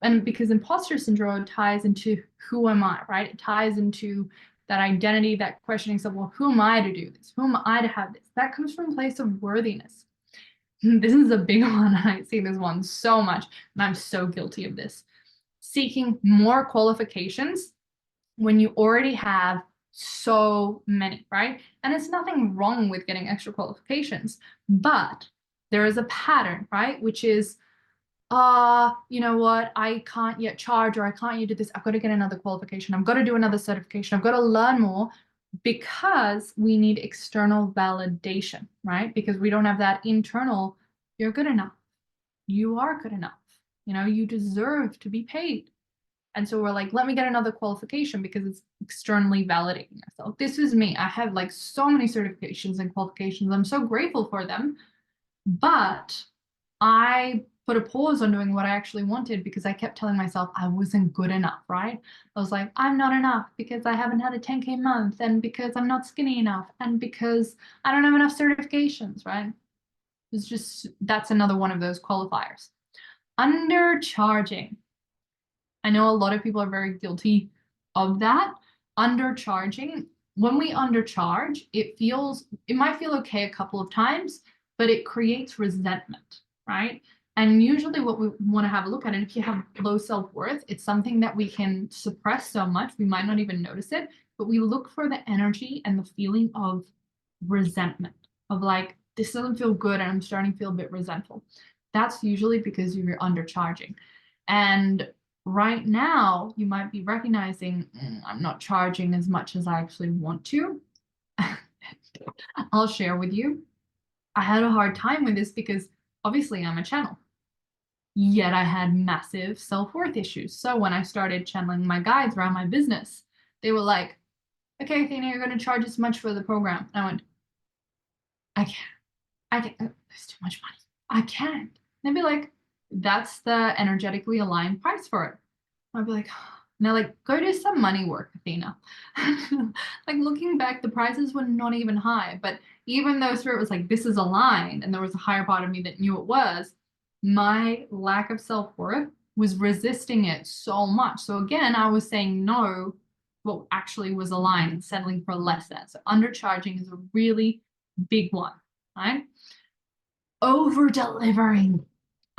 And because imposter syndrome ties into who am I, right? It ties into that identity, that questioning of, well, who am I to do this? Who am I to have this? That comes from a place of worthiness. This is a big one. I see this one so much, and I'm so guilty of this. Seeking more qualifications when you already have so many, right? And it's nothing wrong with getting extra qualifications, but there is a pattern, right? Which is, you know what, I can't yet charge, or I can't yet do this. I've got to get another qualification. I've got to do another certification. I've got to learn more, because we need external validation, right? Because we don't have that internal, you're good enough. You are good enough. You know, you deserve to be paid. And so we're like, let me get another qualification because it's externally validating yourself. This is me. I have like so many certifications and qualifications. I'm so grateful for them. But I put a pause on doing what I actually wanted because I kept telling myself I wasn't good enough, right? I was like, I'm not enough because I haven't had a 10K month, and because I'm not skinny enough, and because I don't have enough certifications, right? It's just, that's another one of those qualifiers. Undercharging. I know a lot of people are very guilty of that. Undercharging, when we undercharge, it might feel okay a couple of times, but it creates resentment, right? And usually what we want to have a look at, and if you have low self-worth, it's something that we can suppress so much, we might not even notice it, but we look for the energy and the feeling of resentment, of like, this doesn't feel good and I'm starting to feel a bit resentful. That's usually because you're undercharging. And right now, you might be recognizing, I'm not charging as much as I actually want to. I'll share with you. I had a hard time with this because obviously I'm a channel, yet I had massive self-worth issues. So when I started channeling my guides around my business, they were like, okay, Athena, you're going to charge this much for the program. And I went, I can't, there's too much money. I can't. And they'd be like, that's the energetically aligned price for it. I'd be like, and they're like, go do some money work, Athena. Like, looking back, the prices were not even high. But even though Spirit was like, this is aligned, and there was a higher part of me that knew it was, my lack of self-worth was resisting it so much. So again, I was saying no, what actually was aligned, and settling for less than. So undercharging is a really big one, right? Over delivering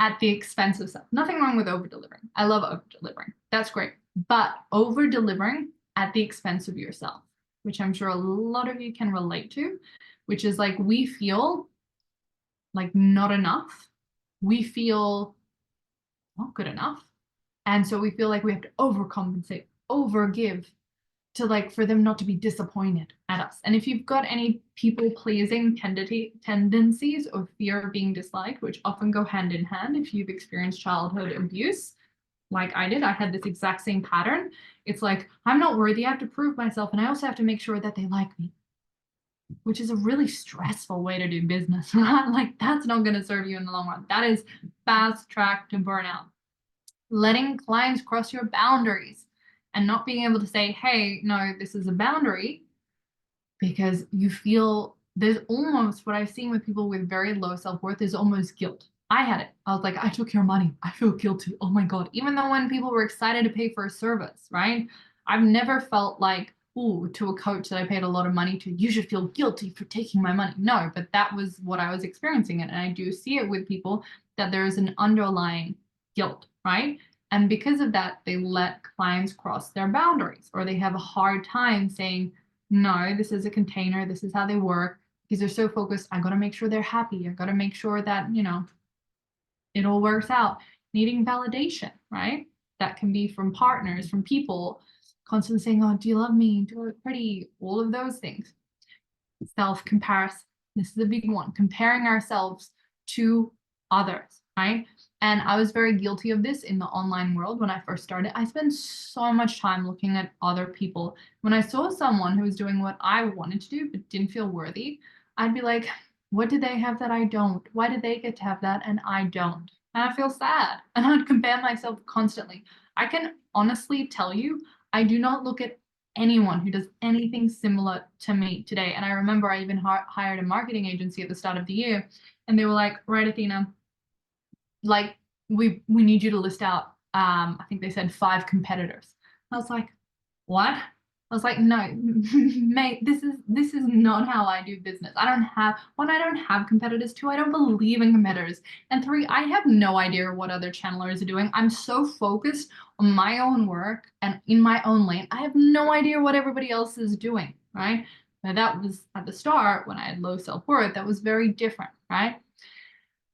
at the expense of self. Nothing wrong with over delivering. I love over delivering. That's great. But over delivering at the expense of yourself, which I'm sure a lot of you can relate to, which is like, we feel like not enough. We feel not good enough. And so we feel like we have to overcompensate, overgive, to like, for them not to be disappointed at us. And if you've got any people pleasing tendencies or fear of being disliked, which often go hand in hand, if you've experienced childhood abuse, like I did, I had this exact same pattern. It's like, I'm not worthy, I have to prove myself, and I also have to make sure that they like me, which is a really stressful way to do business. Like, that's not going to serve you in the long run. That is fast track to burnout. Letting clients cross your boundaries and not being able to say, hey, no, this is a boundary, because you feel there's almost, what I've seen with people with very low self-worth is almost guilt. I had it. I was like, I took your money. I feel guilty. Oh my God. Even though when people were excited to pay for a service, right? I've never felt like, ooh, to a coach that I paid a lot of money to, you should feel guilty for taking my money. No, but that was what I was experiencing. And I do see it with people, that there is an underlying guilt, right? And because of that, they let clients cross their boundaries, or they have a hard time saying, no, this is a container, this is how they work, because they're so focused, I got to make sure they're happy, I got to make sure that, you know, it all works out. Needing validation, right? That can be from partners, from people, constantly saying, oh, do you love me? Do I look pretty? All of those things. Self-comparison. This is a big one. Comparing ourselves to others, right? And I was very guilty of this in the online world when I first started. I spent so much time looking at other people. When I saw someone who was doing what I wanted to do but didn't feel worthy, I'd be like, what do they have that I don't? Why did they get to have that and I don't? And I feel sad. And I'd compare myself constantly. I can honestly tell you, I do not look at anyone who does anything similar to me today. And I remember I even hired a marketing agency at the start of the year, and they were like, right, Athena, like, we need you to list out, I think they said 5 competitors. I was like, what? I was like, no, mate, this is not how I do business. I don't have, one, I don't have competitors. 2, I don't believe in competitors. And 3, I have no idea what other channelers are doing. I'm so focused on my own work and in my own lane. I have no idea what everybody else is doing, right? Now that was at the start when I had low self-worth, that was very different, right?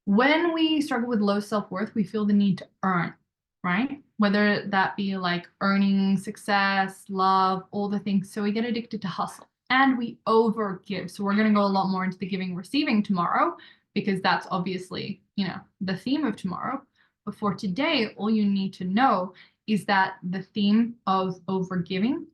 When we struggle with low self-worth, we feel the need to earn, right? Whether that be like earning success, love, all the things. So we get addicted to hustle and we overgive. So we're going to go a lot more into the giving receiving tomorrow, because that's obviously, the theme of tomorrow. But for today, all you need to know is that the theme of overgiving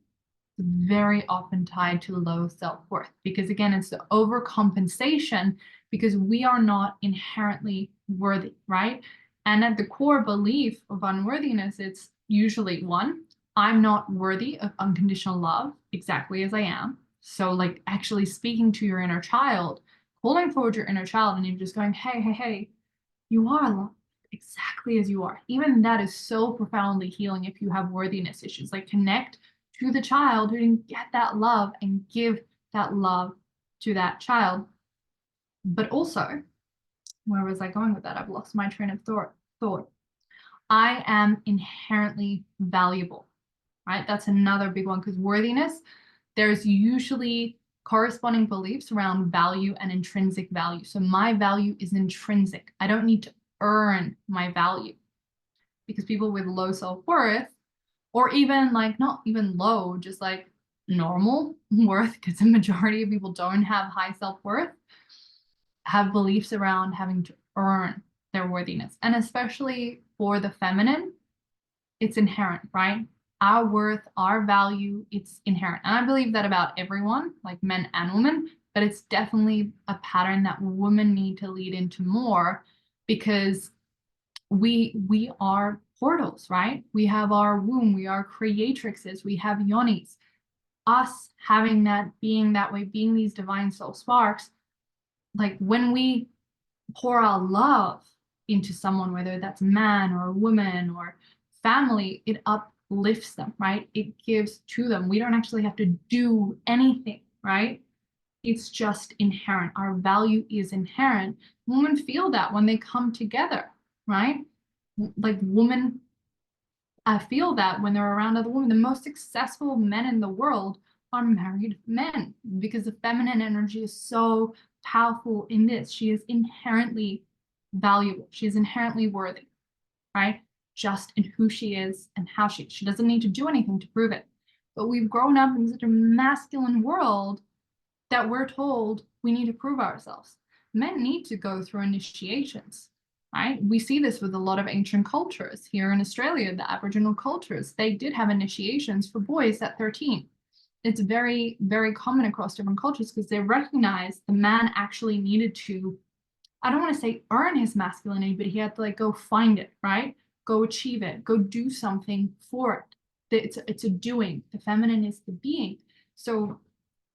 is very often tied to low self-worth, because again, it's the overcompensation because we are not inherently worthy, right? And at the core belief of unworthiness, it's usually one, I'm not worthy of unconditional love exactly as I am. So like actually speaking to your inner child, calling forward your inner child, and you're just going, hey, hey, hey, you are loved exactly as you are. Even that is so profoundly healing if you have worthiness issues. Like connect to the child who didn't get that love and give that love to that child. But also, where was I going with that? I've lost my train of thought. I am inherently valuable, right? That's another big one, because worthiness, there's usually corresponding beliefs around value and intrinsic value. So my value is intrinsic. I don't need to earn my value, because people with low self-worth, or even like not even low, just like normal worth, because the majority of people don't have high self-worth, have beliefs around having to earn their worthiness. And especially for the feminine, it's inherent, right? Our worth, our value, it's inherent. And I believe that about everyone, like men and women, but it's definitely a pattern that women need to lead into more, because we are portals, right? We have our womb, we are creatrixes, we have yonis. Us having that, being that way, being these divine soul sparks, like when we pour our love into someone, whether that's a man or a woman or family, it uplifts them, right? It gives to them. We don't actually have to do anything, right? It's just inherent. Our value is inherent. Women feel that when they come together, right? Like women feel that when they're around other women. The most successful men in the world are married men, because the feminine energy is so powerful in this. She is inherently valuable. She is inherently worthy, right? Just in who she is and how she doesn't need to do anything to prove it. But we've grown up in such a masculine world that we're told we need to prove ourselves. Men need to go through initiations, right? We see this with a lot of ancient cultures. Here in Australia, the Aboriginal cultures, they did have initiations for boys at 13. It's very, very common across different cultures, because they recognize the man actually needed to, I don't want to say earn his masculinity, but he had to like go find it, right? Go achieve it, go do something for it. It's a doing. The feminine is the being. So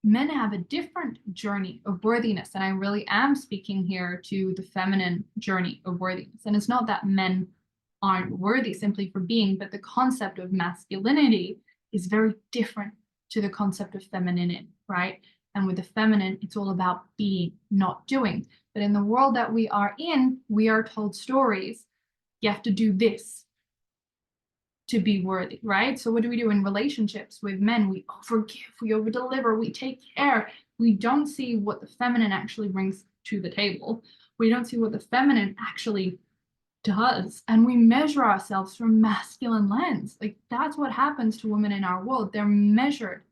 men have a different journey of worthiness. And I really am speaking here to the feminine journey of worthiness. And it's not that men aren't worthy simply for being, but the concept of masculinity is very different to the concept of femininity, right? And with the feminine, it's all about being, not doing. But in the world that we are in, we are told stories. You have to do this to be worthy, right? So what do we do in relationships with men? We forgive, we overdeliver, we take care. We don't see what the feminine actually brings to the table. We don't see what the feminine actually does. And we measure ourselves from masculine lens. Like that's what happens to women in our world. They're measured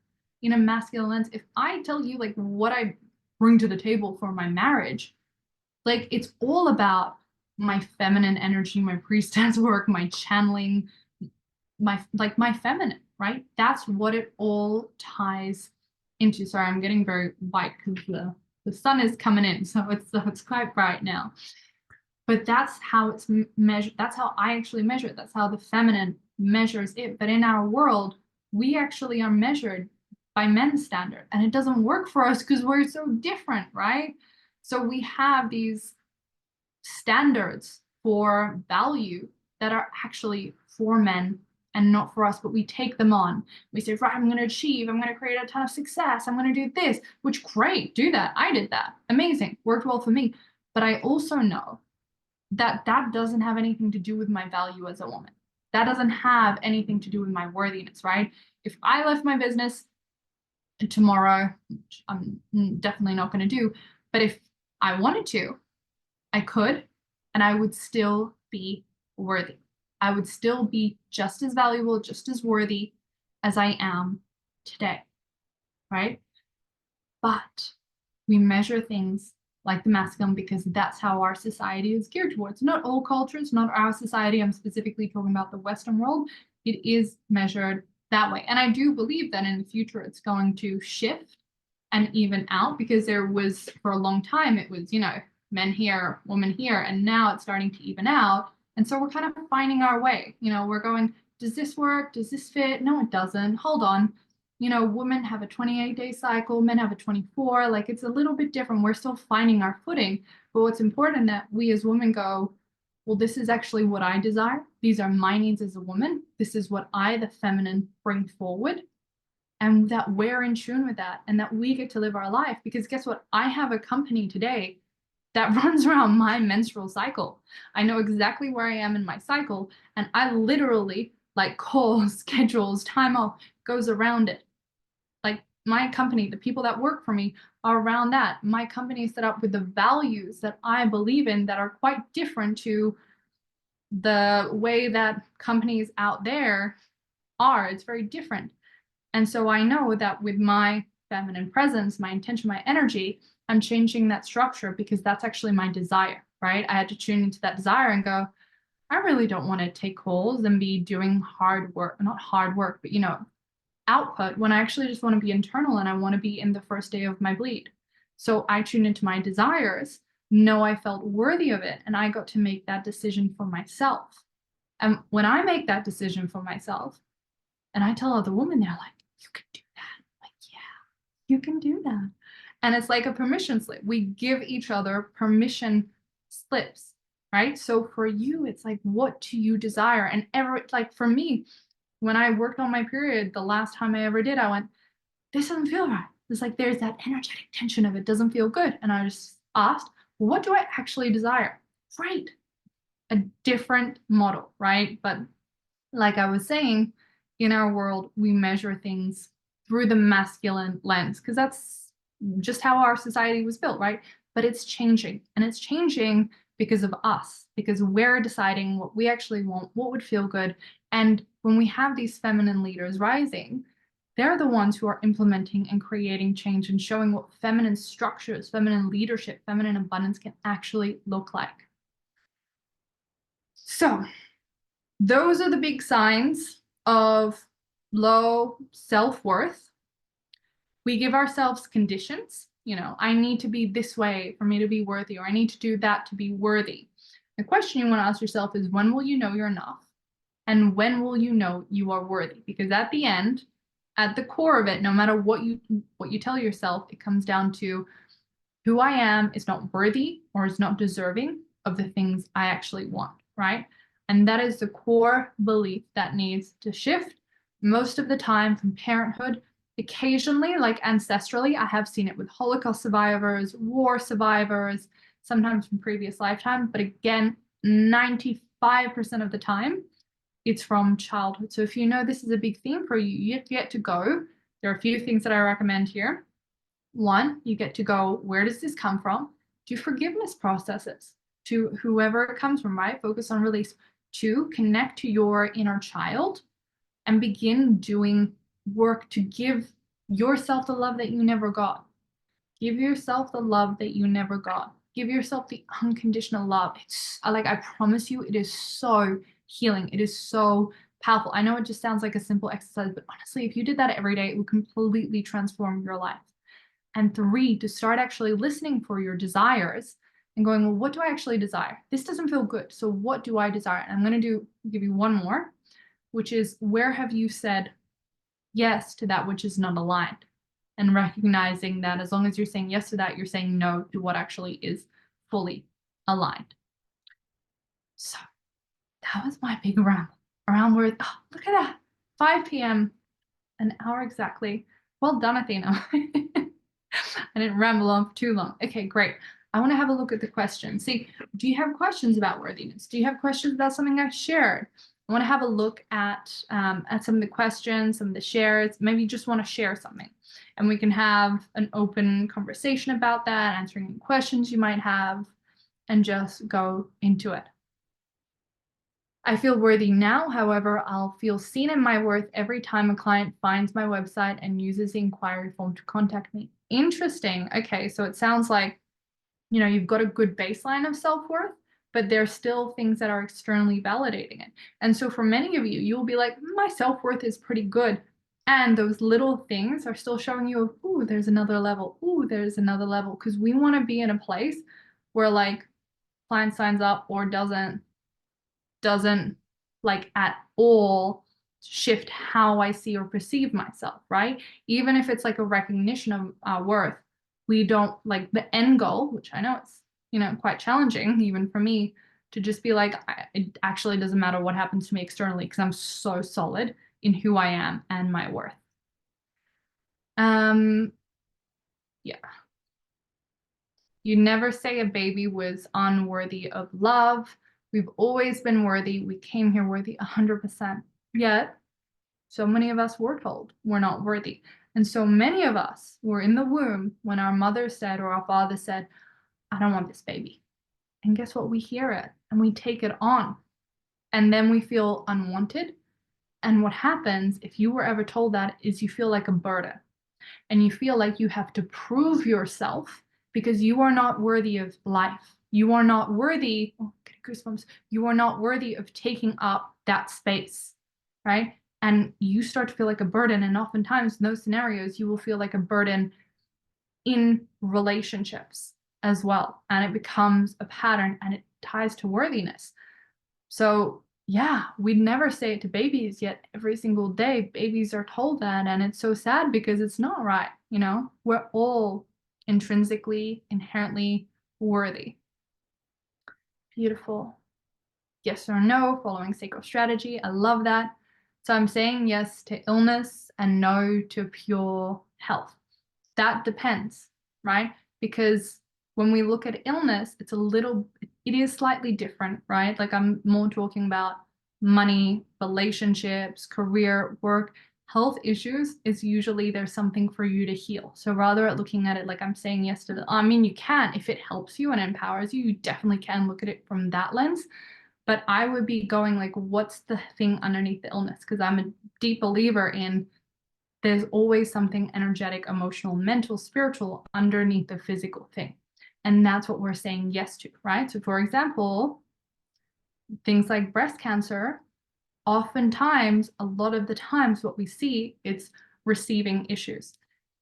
in a masculine lens. If I tell you like what I bring to the table for my marriage, like it's all about my feminine energy, my priestess work, my channeling, my feminine, right? That's what it all ties into. Sorry, I'm getting very white because the sun is coming in, so it's quite bright now. But that's how it's measured. That's how I actually measure it. That's how the feminine measures it. But in our world, we actually are measured by men's standard, and it doesn't work for us because we're so different, right? So we have these standards for value that are actually for men and not for us, but we take them on. We say, right, I'm going to achieve, I'm going to create a ton of success, I'm going to do this, which great, do that. I did that. Amazing. Worked well for me. But I also know that that doesn't have anything to do with my value as a woman. That doesn't have anything to do with my worthiness, right? If I left my business tomorrow, which I'm definitely not going to do, but if I wanted to, I could, and I would still be worthy. I would still be just as valuable, just as worthy as I am today, right? But we measure things like the masculine because that's how our society is geared towards. Not all cultures, not our society. I'm specifically talking about the Western world. It is measured that way. And I do believe that in the future it's going to shift and even out, because there was, for a long time, it was, men here, women here, and now it's starting to even out. And so we're kind of finding our way. We're going, does this work? Does this fit? No, it doesn't. Hold on. Women have a 28-day cycle, men have a 24. Like, it's a little bit different. We're still finding our footing. But what's important that we as women go, well, this is actually what I desire. These are my needs as a woman. This is what I, the feminine, bring forward. And that we're in tune with that, and that we get to live our life. Because guess what? I have a company today that runs around my menstrual cycle. I know exactly where I am in my cycle, and I literally, like, calls, schedules, time off, goes around it. Like, my company, the people that work for me are around that. My company is set up with the values that I believe in that are quite different to the way that companies out there are. It's very different. And so I know that with my feminine presence, my intention, my energy, I'm changing that structure because that's actually my desire, right? I had to tune into that desire and go, I really don't want to take calls and be doing hard work, not hard work, but output, when I actually just want to be internal and I want to be in the first day of my bleed. So I tuned into my desires, know I felt worthy of it, and I got to make that decision for myself. And when I make that decision for myself, and I tell other women, they're like, you can do that. I'm like, yeah, you can do that. And it's like a permission slip. We give each other permission slips, right? So for you, it's like, what do you desire? And like for me, when I worked on my period, the last time I ever did, I went, this doesn't feel right. It's like there's that energetic tension of it doesn't feel good. And I just asked, well, what do I actually desire? Right. A different model, right? But like I was saying, in our world, we measure things through the masculine lens because that's just how our society was built, right? But it's changing, and it's changing because of us, because we're deciding what we actually want, what would feel good. And when we have these feminine leaders rising, they're the ones who are implementing and creating change and showing what feminine structures, feminine leadership, feminine abundance can actually look like. So those are the big signs of low self-worth. We give ourselves conditions. I need to be this way for me to be worthy, or I need to do that to be worthy. The question you want to ask yourself is, when will you know you're enough? And when will you know you are worthy? Because at the end, at the core of it, no matter what you tell yourself, it comes down to who I am is not worthy or is not deserving of the things I actually want, right? And that is the core belief that needs to shift. Most of the time from parenthood, occasionally, like ancestrally, I have seen it with Holocaust survivors, war survivors, sometimes from previous lifetime. But again, 95% of the time, it's from childhood. So if you know this is a big theme for you, you get to go. There are a few things that I recommend here. One, you get to go, where does this come from? Do forgiveness processes to whoever it comes from, right? Focus on release. Two, connect to your inner child and begin doing work to give yourself the love that you never got. Give yourself the love that you never got. Give yourself the unconditional love. It's like, I promise you, it is so healing. It is so powerful. I know it just sounds like a simple exercise, but honestly, if you did that every day, it would completely transform your life. And three, to start actually listening for your desires and going, well, what do I actually desire? This doesn't feel good. So what do I desire? And I'm going to give you one more, which is, where have you said yes to that which is not aligned? And recognizing that as long as you're saying yes to that, you're saying no to what actually is fully aligned. So that was my big ramble around where, oh, look at that, 5 p.m., an hour exactly. Well done, Athena. I didn't ramble on for too long. Okay, great. I want to have a look at the questions. See, do you have questions about worthiness? Do you have questions about something I shared? I want to have a look at some of the questions, some of the shares. Maybe you just want to share something, and we can have an open conversation about that, answering any questions you might have. and just go into it. I feel worthy now. However, I'll feel seen in my worth every time a client finds my website and uses the inquiry form to contact me. Interesting. Okay, so it sounds like, you know, you've got a good baseline of self-worth, but there's still things that are externally validating it. And so for many of you, you'll be like, my self-worth is pretty good. And those little things are still showing you, ooh, there's another level. Ooh, there's another level. Because we want to be in a place where like client signs up or doesn't like at all shift how I see or perceive myself, right? Even if it's like a recognition of our worth, we don't like the end goal, which I know it's, you know, quite challenging even for me to just be like, it actually doesn't matter what happens to me externally because I'm so solid in who I am and my worth. Yeah. You never say a baby was unworthy of love. We've always been worthy. We came here worthy 100%. Yet, so many of us were told we're not worthy. And so many of us were in the womb when our mother said or our father said, I don't want this baby. And guess what? We hear it and we take it on. And then we feel unwanted. And what happens if you were ever told that is you feel like a burden. And you feel like you have to prove yourself because you are not worthy of life. You are not worthy, oh, get goosebumps. You are not worthy of taking up that space, right? And you start to feel like a burden. And oftentimes in those scenarios, you will feel like a burden in relationships as well. And it becomes a pattern and it ties to worthiness. So yeah, we'd never say it to babies, yet every single day babies are told that. And it's so sad because it's not right. You know, we're all intrinsically, inherently worthy. Beautiful. Yes or no, following sacred strategy. I love that. So I'm saying yes to illness and no to pure health. That depends, right? Because when we look at illness, it is slightly different, right? Like I'm more talking about money, relationships, career, work. Health issues is usually there's something for you to heal. So rather at looking at it like I'm saying yes to I mean, you can, if it helps you and empowers you, you definitely can look at it from that lens. But I would be going like, what's the thing underneath the illness? Because I'm a deep believer in there's always something energetic, emotional, mental, spiritual underneath the physical thing. And that's what we're saying yes to, right? So for example, things like breast cancer, oftentimes, a lot of the times what we see, it's receiving issues.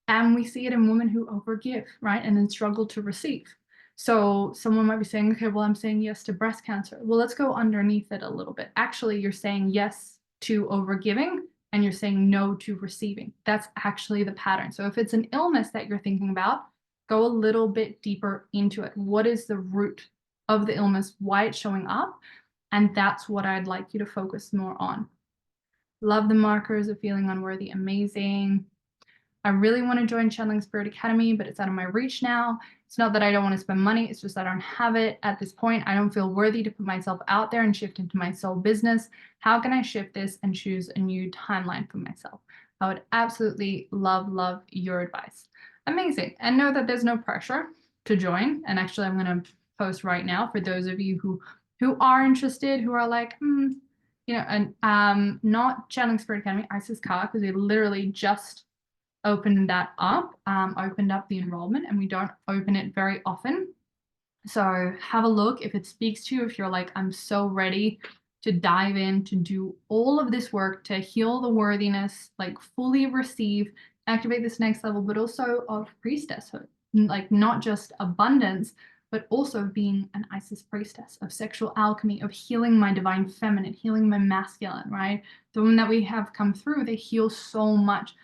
And we see it in women who overgive, right? And then struggle to receive. So someone might be saying, okay, well, I'm saying yes to breast cancer. Well, let's go underneath it a little bit. Actually, you're saying yes to overgiving and you're saying no to receiving. That's actually the pattern. So if it's an illness that you're thinking about, go a little bit deeper into it. What is the root of the illness? Why it's showing up? And that's what I'd like you to focus more on. Love the markers of feeling unworthy. Amazing. I really want to join Channeling Spirit Academy, but it's out of my reach now. It's not that I don't want to spend money. It's just I don't have it at this point. I don't feel worthy to put myself out there and shift into my soul business. How can I shift this and choose a new timeline for myself? I would absolutely love your advice. Amazing. And know that there's no pressure to join. And actually, I'm going to post right now for those of you who are interested, who are like, you know, and not Channeling Spirit Academy, Isis Ka, because we literally just opened that up, opened up the enrollment, and we don't open it very often. So have a look if it speaks to you, if you're like, I'm so ready to dive in, to do all of this work, to heal the worthiness, like fully receive, activate this next level, but also of priestesshood, like not just abundance, but also being an Isis priestess of sexual alchemy, of healing my divine feminine, healing my masculine, right? The women that we have come through, they heal so much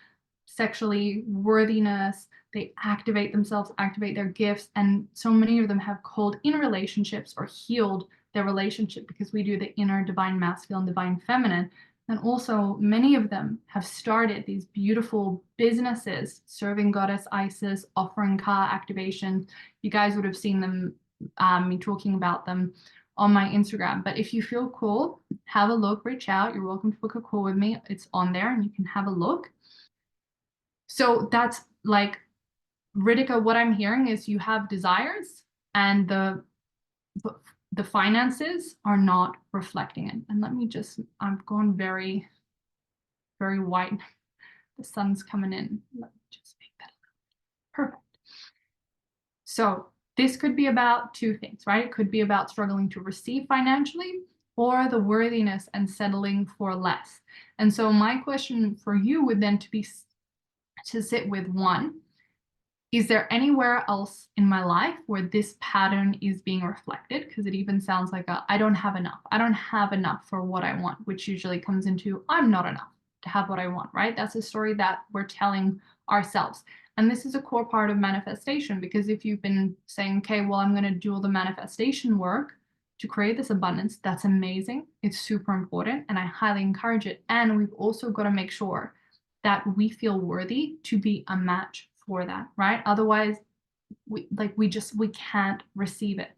sexually, worthiness, they activate themselves, activate their gifts, and so many of them have called in relationships or healed their relationship because we do the inner divine masculine, divine feminine. And also many of them have started these beautiful businesses serving goddess Isis, offering Ka activation. You guys would have seen them, me talking about them on my Instagram. But if you feel cool, have a look, reach out. You're welcome to book a call with me. It's on there and you can have a look. So that's like, Ritika, what I'm hearing is you have desires and the but the finances are not reflecting it. And let me just, I've gone very, very white. The sun's coming in. Let me just make that perfect. So this could be about two things, right? It could be about struggling to receive financially, or the worthiness and settling for less. And so my question for you would then to sit with, one, is there anywhere else in my life where this pattern is being reflected? Because it even sounds like I don't have enough. I don't have enough for what I want, which usually comes into I'm not enough to have what I want, right? That's a story that we're telling ourselves. And this is a core part of manifestation, because if you've been saying, okay, well, I'm going to do all the manifestation work to create this abundance, that's amazing. It's super important, and I highly encourage it. And we've also got to make sure that we feel worthy to be a match for that, right? Otherwise, we can't receive it.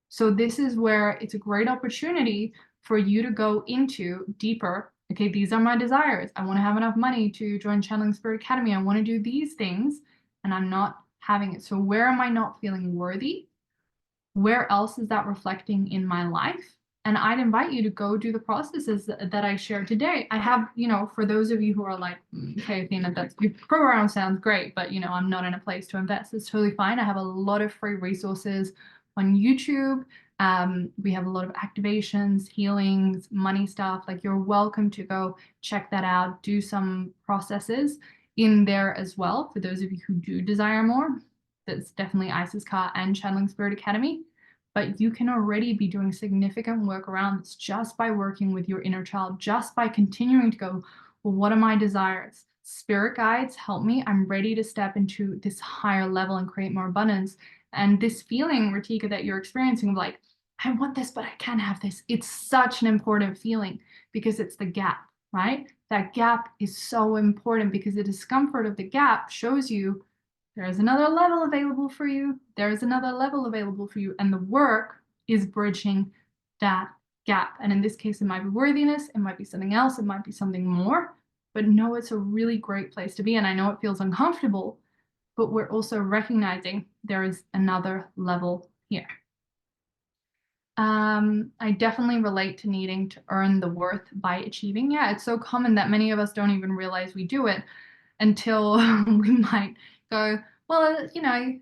So this is where it's a great opportunity for you to go into deeper. Okay, these are my desires. I want to have enough money to join Channeling Spirit Academy. I want to do these things, and I'm not having it. So where am I not feeling worthy? Where else is that reflecting in my life? And I'd invite you to go do the processes that I shared today. I have, for those of you who are like, okay, Athena, that's your program sounds great, but I'm not in a place to invest. It's totally fine. I have a lot of free resources on YouTube. We have a lot of activations, healings, money stuff. Like, you're welcome to go check that out, do some processes in there as well. For those of you who do desire more, that's definitely Isis Ka and Channeling Spirit Academy. But you can already be doing significant work around this just by working with your inner child, just by continuing to go, well, what are my desires? Spirit guides, help me. I'm ready to step into this higher level and create more abundance. And this feeling, Ratika, that you're experiencing of like, I want this, but I can't have this. It's such an important feeling, because it's the gap, right? That gap is so important, because the discomfort of the gap shows you there's another level available for you. There's another level available for you. And the work is bridging that gap. And in this case, it might be worthiness. It might be something else. It might be something more. But no, it's a really great place to be. And I know it feels uncomfortable, but we're also recognizing there is another level here. I definitely relate to needing to earn the worth by achieving. Yeah, it's so common that many of us don't even realize we do it until we might go, well,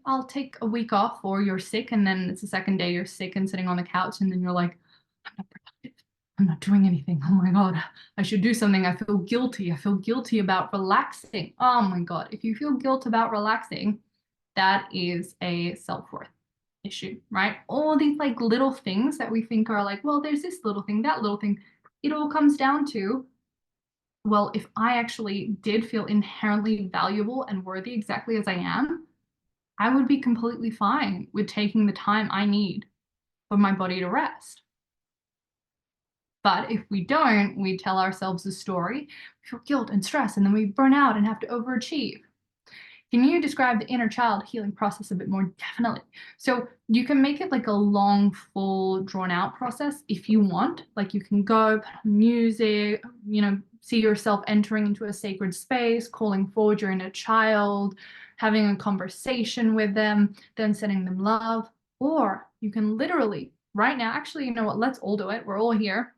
I'll take a week off, or you're sick, and then it's the second day you're sick and sitting on the couch, and then you're like, I'm not productive. I'm not doing anything. Oh my God, I should do something. I feel guilty. I feel guilty about relaxing. Oh my God, if you feel guilt about relaxing, that is a self-worth issue, right? All these like little things that we think are like, well, there's this little thing, that little thing. It all comes down to, well, if I actually did feel inherently valuable and worthy exactly as I am, I would be completely fine with taking the time I need for my body to rest. But if we don't, we tell ourselves a story, we feel guilt and stress, and then we burn out and have to overachieve. Can you describe the inner child healing process a bit more? Definitely. So you can make it like a long, full, drawn out process if you want. Like, you can go, put on music, see yourself entering into a sacred space, calling forward your inner child, having a conversation with them, then sending them love. Or you can literally, right now, actually, you know what? Let's all do it. We're all here.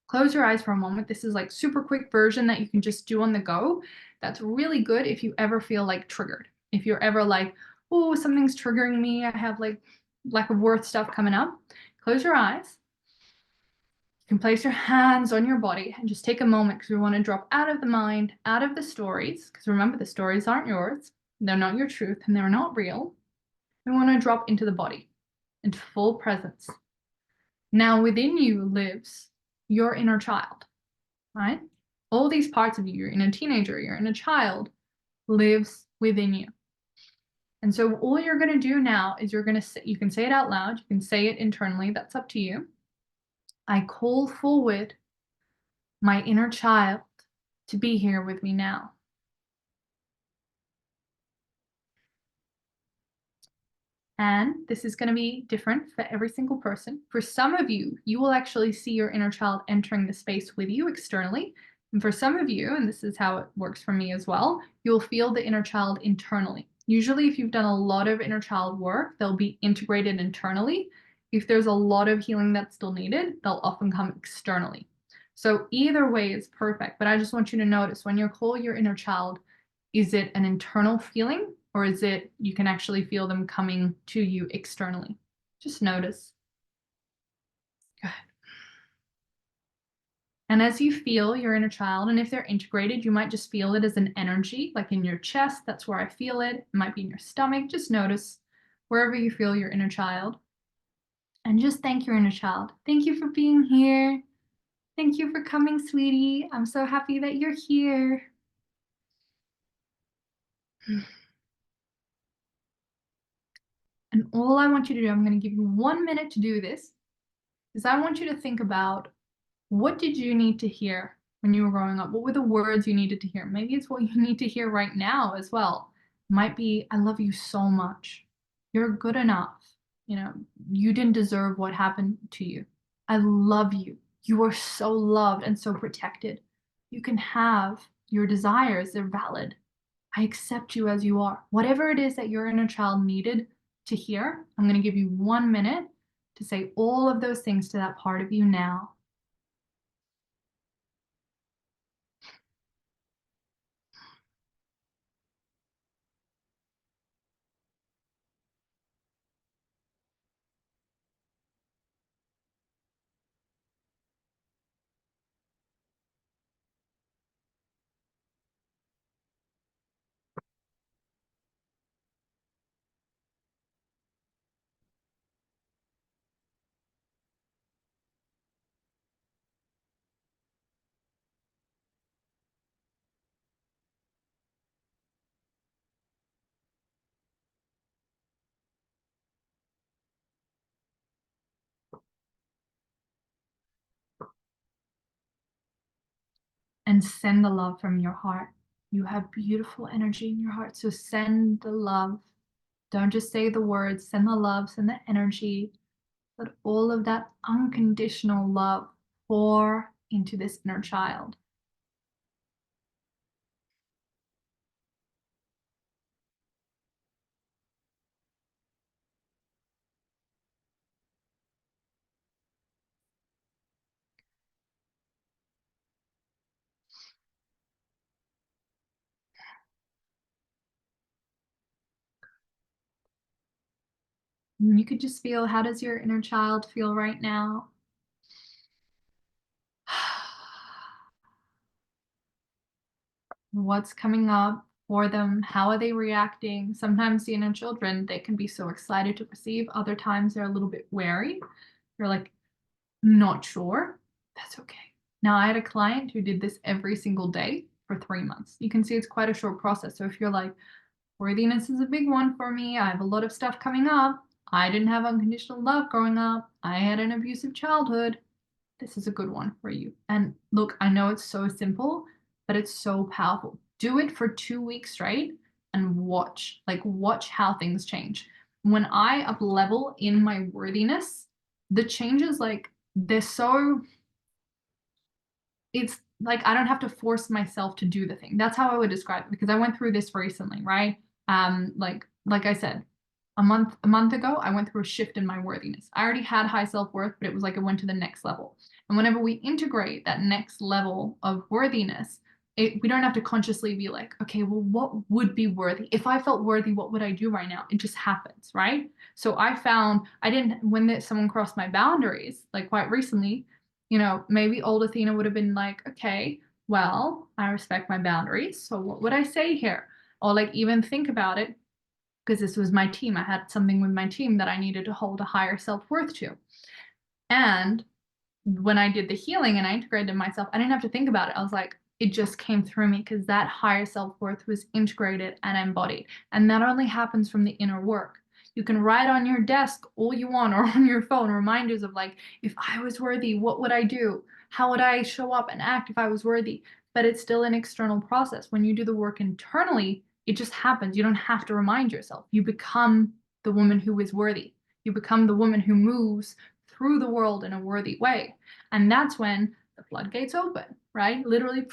Close your eyes for a moment. This is like super quick version that you can just do on the go. That's really good if you ever feel like triggered. If you're ever like, oh, something's triggering me, I have like lack of worth stuff coming up. Close your eyes. You can place your hands on your body and just take a moment, because we want to drop out of the mind, out of the stories. Because remember, the stories aren't yours. They're not your truth, and they're not real. We want to drop into the body, into full presence. Now within you lives your inner child, right? All these parts of you, your inner teenager, your inner child, lives within you. And so all you're going to do now is you can say it out loud, you can say it internally, that's up to you. I call forward my inner child to be here with me now. And this is going to be different for every single person. For some of you, you will actually see your inner child entering the space with you externally. And for some of you, and this is how it works for me as well, you'll feel the inner child internally. Usually, if you've done a lot of inner child work, they'll be integrated internally. If there's a lot of healing that's still needed, they'll often come externally. So either way is perfect, but I just want you to notice when you call your inner child, is it an internal feeling or is it you can actually feel them coming to you externally? Just notice. Go ahead. And as you feel your inner child, and if they're integrated, you might just feel it as an energy, like in your chest. That's where I feel it. It might be in your stomach. Just notice wherever you feel your inner child. And just thank your inner child. Thank you for being here. Thank you for coming, sweetie. I'm so happy that you're here. And all I want you to do, I'm going to give you 1 minute to do this, is I want you to think about what did you need to hear when you were growing up? What were the words you needed to hear? Maybe it's what you need to hear right now as well. It might be, I love you so much. You're good enough. You know, you didn't deserve what happened to you. I love you. You are so loved and so protected. You can have your desires, they're valid. I accept you as you are. Whatever it is that your inner child needed to hear, I'm going to give you 1 minute to say all of those things to that part of you now. And send the love from your heart. You have beautiful energy in your heart, so send the love. Don't just say the words, send the love, send the energy. Let all of that unconditional love pour into this inner child. And you could just feel, how does your inner child feel right now? What's coming up for them? How are they reacting? Sometimes the inner children, they can be so excited to receive. Other times they're a little bit wary. They're like, not sure. That's okay. Now, I had a client who did this every single day for 3 months. You can see it's quite a short process. So if you're like, worthiness is a big one for me, I have a lot of stuff coming up, I didn't have unconditional love growing up, I had an abusive childhood, this is a good one for you. And look, I know it's so simple, but it's so powerful. Do it for 2 weeks straight and watch, watch how things change. When I up level in my worthiness, the changes, they're so, it's like I don't have to force myself to do the thing. That's how I would describe it, because I went through this recently, right? Like I said, a month ago, I went through a shift in my worthiness. I already had high self-worth, but it was like it went to the next level. And whenever we integrate that next level of worthiness, we don't have to consciously be like, okay, well, what would be worthy? If I felt worthy, what would I do right now? It just happens, right? So I found when someone crossed my boundaries, like quite recently, maybe old Athena would have been like, okay, well, I respect my boundaries. So what would I say here? Or like even think about it, because this was my team. I had something with my team that I needed to hold a higher self-worth to. And when I did the healing and I integrated myself, I didn't have to think about it. I was like, it just came through me because that higher self-worth was integrated and embodied. And that only happens from the inner work. You can write on your desk all you want, or on your phone, reminders of like, if I was worthy, what would I do? How would I show up and act if I was worthy? But it's still an external process. When you do the work internally, it just happens. You don't have to remind yourself. You become the woman who is worthy. You become the woman who moves through the world in a worthy way. And that's when the floodgates open, right? Literally,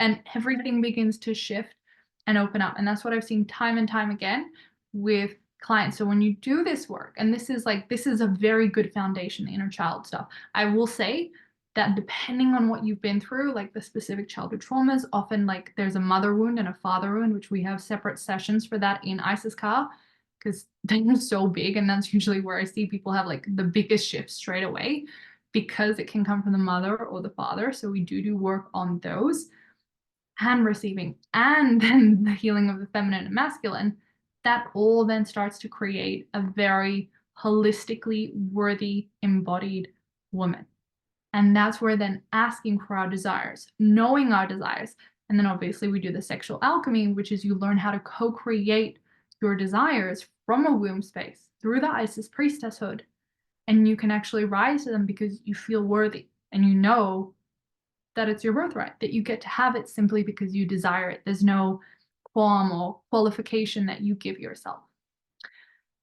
and everything begins to shift and open up. And that's what I've seen time and time again with clients. So when you do this work, and this is a very good foundation, inner child stuff. I will say that depending on what you've been through, like the specific childhood traumas, often like there's a mother wound and a father wound, which we have separate sessions for that in Isis Ka, because they're so big, and that's usually where I see people have like the biggest shifts straight away, because it can come from the mother or the father. So we do work on those, and receiving, and then the healing of the feminine and masculine. That all then starts to create a very holistically worthy, embodied woman. And that's where then asking for our desires, knowing our desires. And then obviously we do the sexual alchemy, which is you learn how to co-create your desires from a womb space through the Isis priestesshood. And you can actually rise to them because you feel worthy, and you know that it's your birthright, that you get to have it simply because you desire it. There's no qualm or qualification that you give yourself.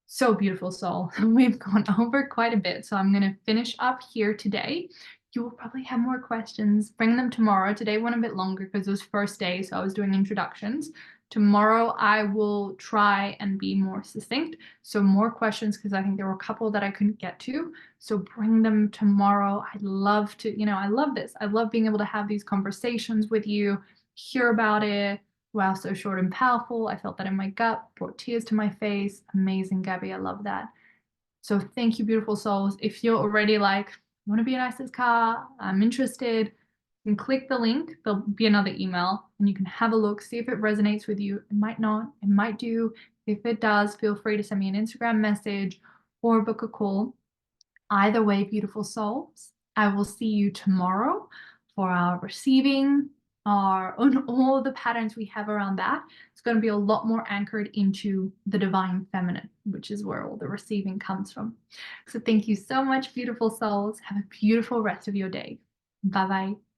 So beautiful, soul. We've gone over quite a bit, so I'm going to finish up here today. You will probably have more questions. Bring them tomorrow. Today went a bit longer because it was first day, so I was doing introductions. Tomorrow I will try and be more succinct. So more questions, because I think there were a couple that I couldn't get to. So bring them tomorrow. I'd love to, I love this. I love being able to have these conversations with you, hear about it. Wow, so short and powerful. I felt that in my gut, brought tears to my face. Amazing, Gabby. I love that. So thank you, beautiful souls. If you're already like, I want to be an Isis Ka, I'm interested, you can click the link. There'll be another email, and you can have a look, see if it resonates with you. It might not, it might do. If it does, feel free to send me an Instagram message or book a call. Either way, beautiful souls, I will see you tomorrow for our receiving, on all the patterns we have around that. It's going to be a lot more anchored into the divine feminine, which is where all the receiving comes from. So thank you so much, beautiful souls. Have a beautiful rest of your day. Bye-bye.